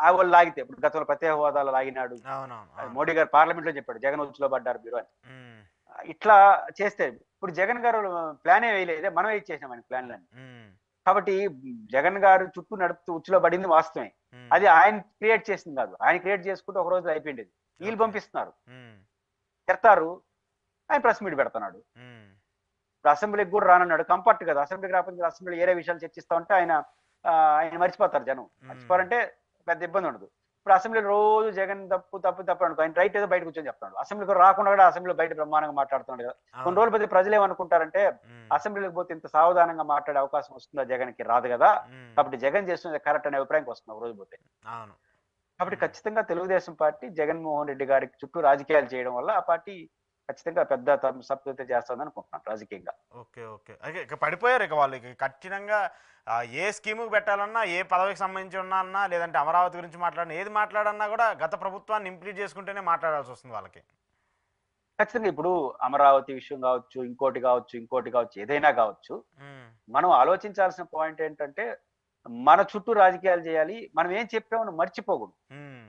ఆ వాళ్ళు లాగితే, ఇప్పుడు గతంలో ప్రత్యేక హోదాలో లాగినాడు, అవునవును. అవును. మోడీ గారు పార్లమెంట్ లో చెప్పాడు జగన్ ఉచ్చులో పడ్డారు మీరు అని. ఉమ్, ఇట్లా చేస్తే ఇప్పుడు జగన్ గారు ప్లానే వేయలేదే, మనం ఇచ్చేసినాం ఆయన ప్లాన్లని. ఉమ్, కాబట్టి జగన్ గారు చుట్టూ నడుపుతూ ఉచ్చులో పడింది వాస్తవమే. ఉమ్, అది ఆయన క్రియేట్ చేసింది కాదు. ఆయన క్రియేట్ చేసుకుంటే ఒక రోజు అయిపోయింది. వీళ్ళు ఓకే. పంపిస్తున్నారు, ఉమ్, తిడతారు, ఆయన ప్రెస్ మీట్ పెడుతున్నాడు. ఉమ్, ఇప్పుడు అసెంబ్లీకి కూడా రానన్నాడు, కంఫర్ట్ కదా. అసెంబ్లీకి రాకపోతే అసెంబ్లీ ఏరే విషయాలు చర్చిస్తా ఉంటే ఆయన మర్చిపోతారు జనం. మర్చిపోరంటే పెద్ద ఇబ్బంది ఉండదు. ఇప్పుడు అసెంబ్లీలో రోజు జగన్ తప్పు తప్పు తప్పు అనుకో, ఆయన రైట్ ఏదో బయట కూర్చొని చెప్తున్నాడు. అసెంబ్లీకి రాకుండా కూడా అసెంబ్లీలో బయట బ్రహ్మాండంగా మాట్లాడుతున్నాడు కదా. కొన్ని అవును. రోజుల ప్రతి ప్రజలు ఏమనుకుంటారంటే ఉమ్, అసెంబ్లీకి పోతే ఇంత సావధానంగా మాట్లాడే అవకాశం వస్తుందా, జగన్కి రాదు కదా, ఉమ్, కాబట్టి జగన్ చేస్తున్నది కరెక్ట్ అనే అభిప్రాయంకి వస్తుంది ఒక రోజు పోతే. అవును. కాబట్టి ఖచ్చితంగా తెలుగుదేశం పార్టీ జగన్మోహన్ రెడ్డి గారికి చుట్టూ రాజకీయాలు చేయడం వల్ల ఆ పార్టీ ఖచ్చితంగా పెద్ద సప్రత చేస్తుంది అనుకుంటున్నాను రాజకీయంగా. ఓకే. ఓకే. అయితే ఇక పడిపోయారు ఇక వాళ్ళు. ఇక కఠినంగా ఏ స్కీముకి పెట్టాలన్నా, ఏ పదవికి సంబంధించి ఉన్నా, లేదంటే అమరావతి గురించి మాట్లాడినా, ఏది మాట్లాడన్నా కూడా గత ప్రభుత్వాన్ని ఇంప్లీట్ చేసుకుంటేనే మాట్లాడాల్సి వస్తుంది వాళ్ళకి. ఖచ్చితంగా ఇప్పుడు అమరావతి విషయం కావచ్చు, ఇంకోటి కావచ్చు, ఇంకోటి కావచ్చు, ఏదైనా కావచ్చు, ఉమ్, మనం ఆలోచించాల్సిన పాయింట్ ఏంటంటే మన చుట్టూ రాజకీయాలు చేయాలి. మనం ఏం చెప్పామని మర్చిపోకూడదు. ఉమ్,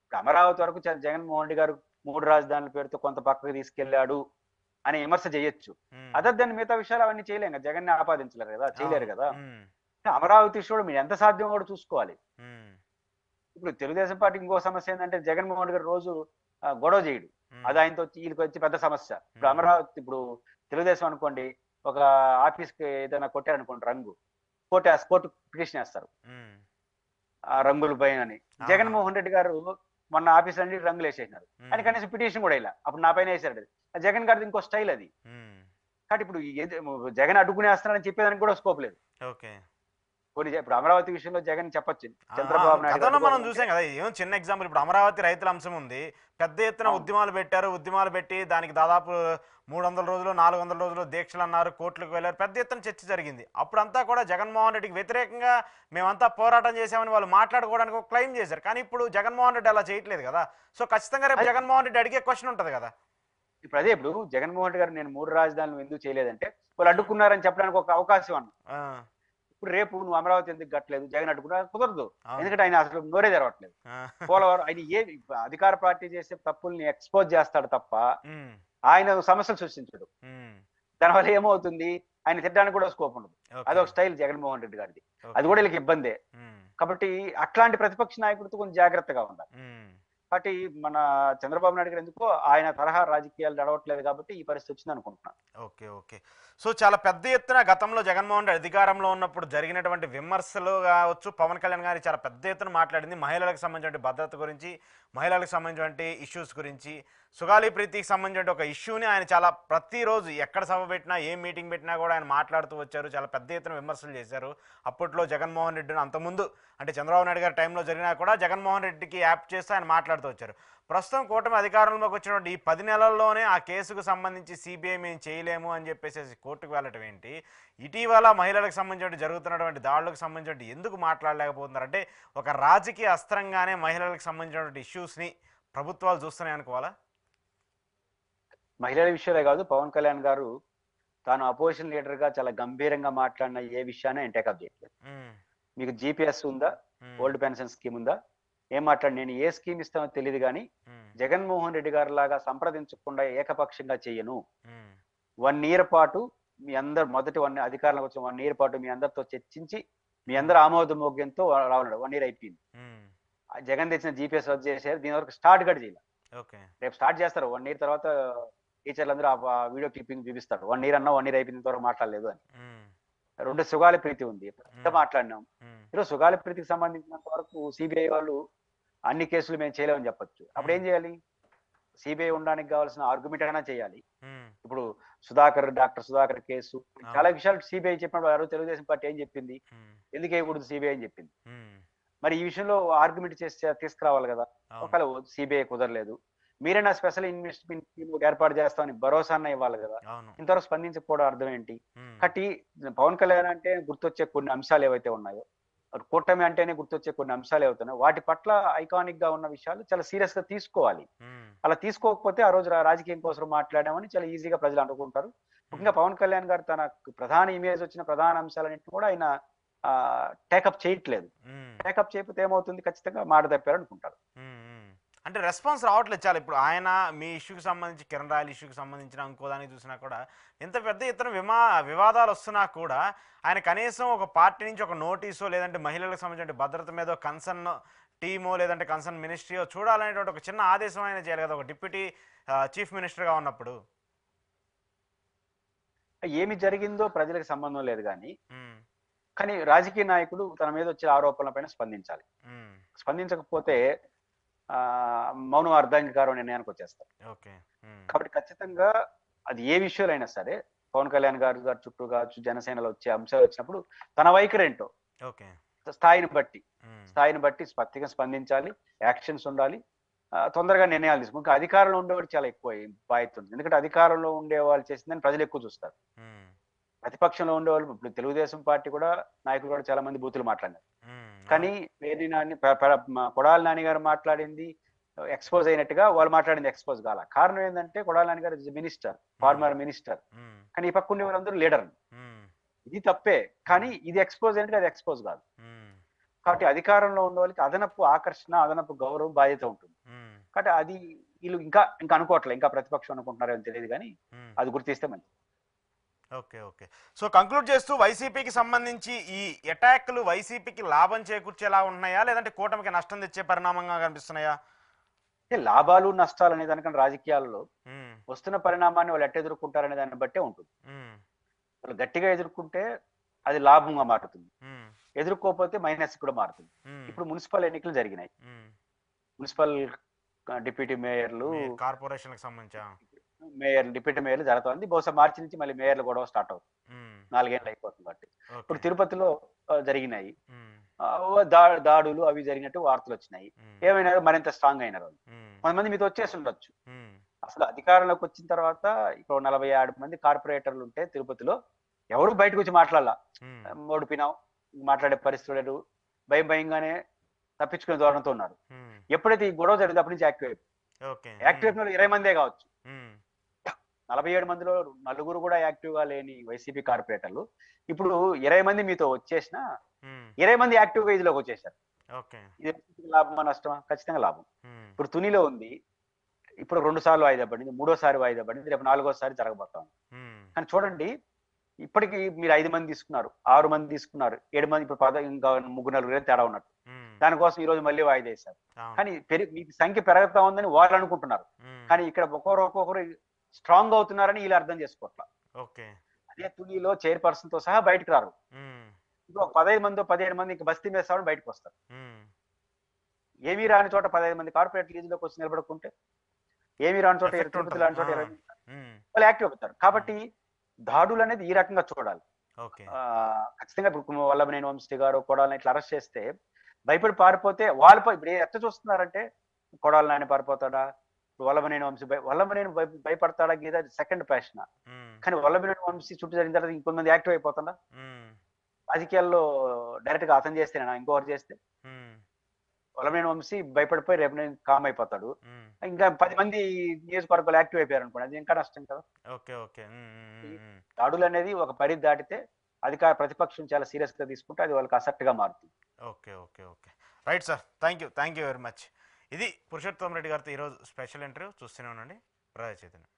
ఇప్పుడు అమరావతి వరకు జగన్మోహన్ రెడ్డి గారు 3 రాజధానుల పేరుతో కొంత పక్కకు తీసుకెళ్లాడు అని విమర్శ చేయొచ్చు. ఉమ్, అదర్ దాని మిగతా విషయాలు అవన్నీ చేయలేం కదా, జగన్ని ఆపాదించలేరు కదా, చేయలేరు అవును. కదా. ఉమ్, అమరావతి విషయంలో మీరు ఎంత సాధ్యం కూడా చూసుకోవాలి. ఉమ్, ఇప్పుడు తెలుగుదేశం పార్టీకి ఇంకో సమస్య ఏంటంటే జగన్మోహన్ రెడ్డి గారు రోజు గొడవ చేయడు. ఉమ్, అది ఆయనతో వచ్చి వీళ్ళకి వచ్చి పెద్ద సమస్య. ఇప్పుడు ఉమ్, అమరావతి ఇప్పుడు తెలుగుదేశం అనుకోండి, ఒక ఆఫీస్ కి ఏదైనా కొట్టారనుకోండి రంగు, కోర్టు పిటిషన్ వేస్తారు ఉమ్, ఆ రంగుల పైన అని. ఆహా. జగన్మోహన్ రెడ్డి గారు మొన్న ఆఫీస్ అన్ని రంగులు వేసేసినారు, ఆయన కనీసం పిటిషన్ కూడా ఇలా, అప్పుడు నా పైన వేసాడు. జగన్ గారిది ఇంకో స్టైల్ అది. ఉమ్, కాబట్టి ఇప్పుడు జగన్ అడ్డుకునేస్తున్నాడని చెప్పేదానికి కూడా స్కోప్ లేదు. ఓకే. కొన్ని ఇప్పుడు అమరావతి విషయంలో జగన్ చెప్పొచ్చు, చంద్రబాబు నాయుడు గతంలో మనం గారు చూసాం కదా. ఏం చిన్న ఎగ్జాంపుల్, ఇప్పుడు అమరావతి రైతుల అంశం ఉంది. పెద్ద ఎత్తున అవును. ఉద్యమాలు పెట్టారు. ఉద్యమాలు పెట్టి దానికి దాదాపు 300 రోజులు 400 రోజులు దీక్షలు అన్నారు, కోర్టులకు వెళ్ళారు, పెద్ద ఎత్తున చర్చ జరిగింది. అప్పుడంతా కూడా జగన్మోహన్ రెడ్డికి వ్యతిరేకంగా మేమంతా పోరాటం చేశామని వాళ్ళు మాట్లాడుకోవడానికి ఒక క్లెయిమ్ చేశారు. కానీ ఇప్పుడు జగన్మోహన్ రెడ్డి అలా చేయట్లేదు కదా. సో ఖచ్చితంగా రేపు జగన్మోహన్ రెడ్డి అడిగే క్వశ్చన్ ఉంటుంది కదా. ఇప్పుడు అదే ఇప్పుడు జగన్మోహన్ రెడ్డి గారు నేను 3 రాజధానులు ఎందుకు చేయలేదంటే వాళ్ళు అడ్డుకున్నారని చెప్పడానికి ఒక అవకాశం అన్న. ఆ, ఇప్పుడు రేపు నువ్వు అమరావతి ఎందుకు కట్టలేదు, జగన్ అడ్డుకున్నా కుదరదు. అవును. ఎందుకంటే ఆయన అసలు నోరే తెరవట్లేదు. ఆ, పోలవరం ఆయన అధికార పార్టీ చేసే తప్పుల్ని ఎక్స్పోజ్ చేస్తాడు తప్ప ఉమ్, ఆయన సమస్యలు సృష్టించడు. ఉమ్, దానివల్ల ఏమవుతుంది, ఆయన తిట్టడానికి కూడా స్కోప్ ఉండదు. ఓకే. అదొక స్టైల్ జగన్మోహన్ రెడ్డి గారిది. ఓకే. అది కూడా వీళ్ళకి ఇబ్బందే. ఉమ్, కాబట్టి అట్లాంటి ప్రతిపక్ష నాయకుడితో కొంచెం జాగ్రత్తగా ఉండాలి. ఉమ్, కాబట్టి మన చంద్రబాబు నాయుడు గారు ఎందుకో ఆయన తరహా రాజకీయాలు నడవట్లేదు కాబట్టి ఈ పరిస్థితి వచ్చింది అనుకుంటున్నాను. ఓకే. ఓకే. సో, చాలా పెద్ద ఎత్తున గతంలో జగన్మోహన్ రెడ్డి అధికారంలో ఉన్నప్పుడు జరిగినటువంటి విమర్శలు గావచ్చు, పవన్ కళ్యాణ్ గారు చాలా పెద్ద ఎత్తున మాట్లాడింది మహిళలకు సంబంధించిన భద్రత గురించి, మహిళలకు సంబంధించినటువంటి ఇష్యూస్ గురించి, సుగాలి ప్రీతికి సంబంధించిన ఒక ఇష్యూని ఆయన చాలా ప్రతిరోజు ఎక్కడ సభ పెట్టినా, ఏ మీటింగ్ పెట్టినా కూడా ఆయన మాట్లాడుతూ వచ్చారు. చాలా పెద్ద ఎత్తున విమర్శలు చేశారు. అప్పట్లో జగన్మోహన్ రెడ్డిని అంతకుముందు అంటే చంద్రబాబు నాయుడు గారి టైంలో జరిగినా కూడా జగన్మోహన్ రెడ్డికి యాప్ట్ చేస్తూ ఆయన మాట్లాడుతూ వచ్చారు. ప్రస్తుతం కూటమి అధికారంలోకి వచ్చినటువంటి ఈ 10 నెలల్లోనే ఆ కేసుకు సంబంధించి సిబిఐ మేము చేయలేము అని చెప్పేసి కోర్టుకు వెళ్ళటం ఏంటి? ఇటీవల మహిళలకు సంబంధించి జరుగుతున్నటువంటి దాడులకు సంబంధించి ఎందుకు మాట్లాడలేకపోతున్నారు? అంటే ఒక రాజకీయ అస్త్రంగానే మహిళలకు సంబంధించినటువంటి ఇష్యూస్ని ప్రభుత్వాలు చూస్తున్నాయి అనుకోవాలా? మహిళల విషయాలే కాదు, పవన్ కళ్యాణ్ గారు తాను అపోజిషన్ లీడర్ గా చాలా గంభీరంగా మాట్లాడిన ఏ విషయాన్ని ఆయన టేకప్ చేయట్లేదు. మీకు జీపీఎస్ ఉందా, ఓల్డ్ పెన్షన్ స్కీమ్ ఉందా, ఏం మాట్లాడి నేను ఏ స్కీమ్ ఇస్తానో తెలియదు కానీ జగన్మోహన్ రెడ్డి గారి లాగా సంప్రదించకుండా ఏకపక్షంగా చెయ్యను. 1 year పాటు మీ అందరు మొదటి అధికారంలోకి వచ్చిన 1 year పాటు మీ అందరితో చర్చించి మీ అందరు ఆమోదమోగ్యంతో రావాలి. 1 year అయిపోయింది. జగన్ తెచ్చిన జీపీఎస్ రద్దు చేశారు. దీని వరకు స్టార్ట్ కూడా చేయాలి. రేపు స్టార్ట్ చేస్తారు. 1 year తర్వాత టీచర్లు అందరూ ఆ వీడియో క్లిప్పింగ్ చూపిస్తారు. 1 year అన్నా 1 year అయిపోయిన వరకు మాట్లాడలేదు అని. 2 సుగాలి ప్రీతి ఉంది, మాట్లాడినాం. ఈరోజు సుగాలి ప్రీతికి సంబంధించినంత వరకు సిబిఐ వాళ్ళు అన్ని కేసులు మేము చేయలేమని చెప్పొచ్చు. అప్పుడు ఏం చేయాలి? సిబిఐ ఉండడానికి కావాల్సిన ఆర్గ్యుమెంట్ అయినా చేయాలి. ఇప్పుడు డాక్టర్ సుధాకర్ కేసు చాలా విషయాలు సిబిఐ చెప్పినప్పుడు ఆ రోజు తెలుగుదేశం పార్టీ ఏం చెప్పింది? ఎందుకు వేయకూడదు సిబిఐ అని చెప్పింది. మరి ఈ విషయంలో ఆర్గ్యుమెంట్ చేసి తీసుకురావాలి కదా. ఒకవేళ సిబిఐ కుదరలేదు, మీరైనా స్పెషల్ ఇన్వెస్ట్మెంట్ టీమ్ ఏర్పాటు చేస్తామని భరోసాన్న ఇవ్వాలి కదా. ఇంతవరకు స్పందించకపోవడం అర్థం ఏంటి? కట్టి పవన్ కళ్యాణ్ అంటే గుర్తొచ్చే కొన్ని అంశాలు ఏవైతే ఉన్నాయో, కూటమి అంటేనే గుర్తొచ్చే కొన్ని అంశాలు ఏవైతున్నాయో వాటి పట్ల ఐకానిక్ గా ఉన్న విషయాలు చాలా సీరియస్ గా తీసుకోవాలి. అలా తీసుకోకపోతే ఆ రోజు రాజకీయం కోసం మాట్లాడామని చాలా ఈజీగా ప్రజలు అనుకుంటారు. ముఖ్యంగా పవన్ కళ్యాణ్ గారు తన ప్రధాన ఇమేజ్ వచ్చిన ప్రధాన అంశాలన్నింటినీ కూడా ఆయన టేకప్ చేయట్లేదు. టేకప్ చేయకపోతే ఏమవుతుంది? ఖచ్చితంగా మాట తప్పారు అనుకుంటారు. అంటే రెస్పాన్స్ రావట్లేదు. చాలా ఇప్పుడు ఆయన మీ ఇష్యూకి సంబంధించి కిరణ్ రాయల్ ఇష్యూకి సంబంధించిన ఇంకో దానికి చూసినా కూడా ఇంత పెద్ద ఎత్తున వివాదాలు వస్తున్నా కూడా ఆయన కనీసం ఒక పార్టీ నుంచి ఒక నోటీసో లేదంటే మహిళలకు సంబంధించిన భద్రత మీద కన్సర్న్ టీమో లేదంటే కన్సర్న్ మినిస్ట్రీయో చూడాలనేటువంటి ఒక చిన్న ఆదేశం ఆయన చేయాలి కదా, ఒక డిప్యూటీ చీఫ్ మినిస్టర్గా ఉన్నప్పుడు. ఏమి జరిగిందో ప్రజలకు సంబంధం లేదు కానీ రాజకీయ నాయకుడు తన మీద వచ్చే ఆరోపణలపైన స్పందించాలి. స్పందించకపోతే మౌనం అర్ధాంగీకారం నిర్ణయానికి వచ్చేస్తారు. కాబట్టి ఖచ్చితంగా అది ఏ విషయాలు అయినా సరే పవన్ కళ్యాణ్ గారు చుట్టూ కావచ్చు, జనసేనలో వచ్చే అంశాలు వచ్చినప్పుడు తన వైఖరి ఏంటో స్థాయిని బట్టి స్పందించాలి. యాక్షన్స్ ఉండాలి. తొందరగా నిర్ణయాలు తీసుకు. ఇంకా అధికారంలో ఉండేవాడు చాలా ఎక్కువ బాధ్యత ఉంది. ఎందుకంటే అధికారంలో ఉండేవాళ్ళు చేసిందని ప్రజలు ఎక్కువ చూస్తారు. ప్రతిపక్షంలో ఉండేవాళ్ళు ఇప్పుడు తెలుగుదేశం పార్టీ కూడా నాయకులు కూడా చాలా మంది బూతులు మాట్లాడారు. కానీ కొడాలి నాని గారు మాట్లాడింది ఎక్స్పోజ్ అయినట్టుగా వాళ్ళు మాట్లాడింది ఎక్స్పోజ్ కాల. కారణం ఏంటంటే కొడాలి నాని గారు మినిస్టర్, ఫార్మర్ మినిస్టర్, కానీ ఈ పక్క ఉండే వాళ్ళందరూ లీడర్. ఇది తప్పే, కానీ ఇది ఎక్స్పోజ్ అయినట్టు అది ఎక్స్పోజ్ కాదు. కాబట్టి అధికారంలో ఉన్న వాళ్ళకి అదనపు ఆకర్షణ, అదనపు గౌరవం, బాధ్యత ఉంటుంది. కాబట్టి అది వీళ్ళు ఇంకా అనుకోవట్లేదు, ఇంకా ప్రతిపక్షం అనుకుంటున్నారో అని తెలియదు, కానీ అది గుర్తిస్తే మంచిది. ఓకే. సో కంక్లూడ్ చేస్తూ వైసీపీకి సంబంధించి ఈ అటాక్లు వైసీపీకి లాభం చేకూర్చేలా ఉన్నాయా లేదంటే కూటమికి నష్టం తెచ్చే పరిణామంగా కనిపిస్తున్నాయా? లాభాలు నష్టాలు అనే దానికన్నా రాజకీయాల్లో వస్తున్న పరిణామాన్ని వాళ్ళు ఎట్ట ఎదుర్కొంటారనే దాన్ని బట్టే ఉంటుంది. వాళ్ళు గట్టిగా ఎదుర్కొంటే అది లాభంగా మారుతుంది, ఎదుర్కోకపోతే మైనస్ కూడా మారుతుంది. ఇప్పుడు మున్సిపల్ ఎన్నికలు జరిగినాయి. మున్సిపల్ డిప్యూటీ మేయర్లు, కార్పొరేషన్ సంబంధించి డిప్యూటీ మేయర్లు జరుగుతుంది. బహుశా మార్చి నుంచి మళ్ళీ మేయర్లు గొడవ స్టార్ట్ అవుతుంది. 4 ఏళ్ళు అయిపోతుంది. కాబట్టి ఇప్పుడు తిరుపతిలో జరిగినాయి దాడులు, అవి జరిగినట్టు వార్తలు వచ్చినాయి. ఏమైనా మరింత స్ట్రాంగ్ అయినారు. కొంతమంది మీతో వచ్చేసి ఉండొచ్చు. అసలు అధికారంలోకి వచ్చిన తర్వాత ఇప్పుడు 47 మంది కార్పొరేటర్లు ఉంటే తిరుపతిలో ఎవరు బయటకు వచ్చి మాట్లాడాల, ఓడిపినాం, మాట్లాడే పరిస్థితులు భయంగానే తప్పించుకునే ధోరణితో ఉన్నారు. ఎప్పుడైతే ఈ గొడవ జరిగింది అప్పటి నుంచి యాక్టివ్ అయిపోయి 20 మందే కావచ్చు. 47 మందిలో 4 కూడా యాక్టివ్ గా లేని వైసీపీ కార్పొరేటర్లు ఇప్పుడు 20 మంది మీతో వచ్చేసిన 20 మంది యాక్టివ్ గా ఇదిలోకి వచ్చేసారు. ఇది లాభమా నష్టమా? ఖచ్చితంగా లాభం. ఇప్పుడు తునిలో ఉంది, ఇప్పుడు 2 సార్లు వాయిదా పడింది, 3వ సారి వాయిదా పడింది, రేపు 4వ సారి జరగబోతాం. కానీ చూడండి, ఇప్పటికి మీరు 5 మంది తీసుకున్నారు, 6 మంది తీసుకున్నారు, 7 మంది, ఇప్పుడు ఇంకా 3-4 తేడా ఉన్నట్టు. దానికోసం ఈ రోజు మళ్ళీ వాయిదా వేశారు. అవును. కానీ మీకు సంఖ్య పెరుగుతా ఉందని వాళ్ళు అనుకుంటున్నారు. కానీ ఇక్కడ ఒక్కొక్కరు స్ట్రాంగ్ అవుతున్నారని వీళ్ళు అర్థం చేసుకోవట్లా. ఓకే. అదే తునిలో చైర్పర్సన్ తో సహా బయటకు రారు. ఇప్పుడు ఒక 15 మంది 15 మంది ఇంకా బస్తీ మీద సావని బయటకు వస్తారు. ఏమీ రాని చోట 15 మంది కార్పొరేట్ లీజులోకి వచ్చి నిలబడుకుంటే, ఏమీ రాని చోట తిరుపతి లాంటి చోట వాళ్ళు యాక్టివ్ అవుతారు. కాబట్టి దాడులు అనేది ఈ రకంగా చూడాలి. ఖచ్చితంగా ఇప్పుడు వల్లభనేని వంశీ గారు కొడాలని ఇట్లా అరెస్ట్ చేస్తే భయపడి పారిపోతే వాళ్ళపై ఇప్పుడు ఎట్లా చూస్తున్నారంటే కొడాలి నాని పారిపోతాడా, వల్లభనేని వంశీ వల్లభనేని భయపడతాడా గీత సెకండ్ ప్యాషన్. కానీ వల్లభనేని వంశీ చుట్టూ జరిగిన తర్వాత ఇంకొంతమంది యాక్టివ్ అయిపోతాడా? రాజకీయాల్లో డైరెక్ట్ గా అతను చేస్తేనా ఇంకొకరు చేస్తే వల్లభనేని వంశీ భయపడిపోయి రేపు నేను కామ్ అయిపోతాడు. ఇంకా 10 మంది నియోజకవర్గాలు యాక్టివ్ అయిపోయారు అనుకోండి, అది ఇంకా నష్టం కదా. దాడులు అనేది ఒక పరిధి దాటితే ప్రతిపక్షం చాలా సీరియస్ గా తీసుకుంటే అది వాళ్ళకి అసెప్ట్ గా మారుతుంది. Okay okay okay right sir, thank you very much. ఇది పురుషోత్తం రెడ్డి గారితో ఈరోజు స్పెషల్ ఇంటర్వ్యూ. చూస్తూనే ఉండండి ప్రజా చైతన్యం.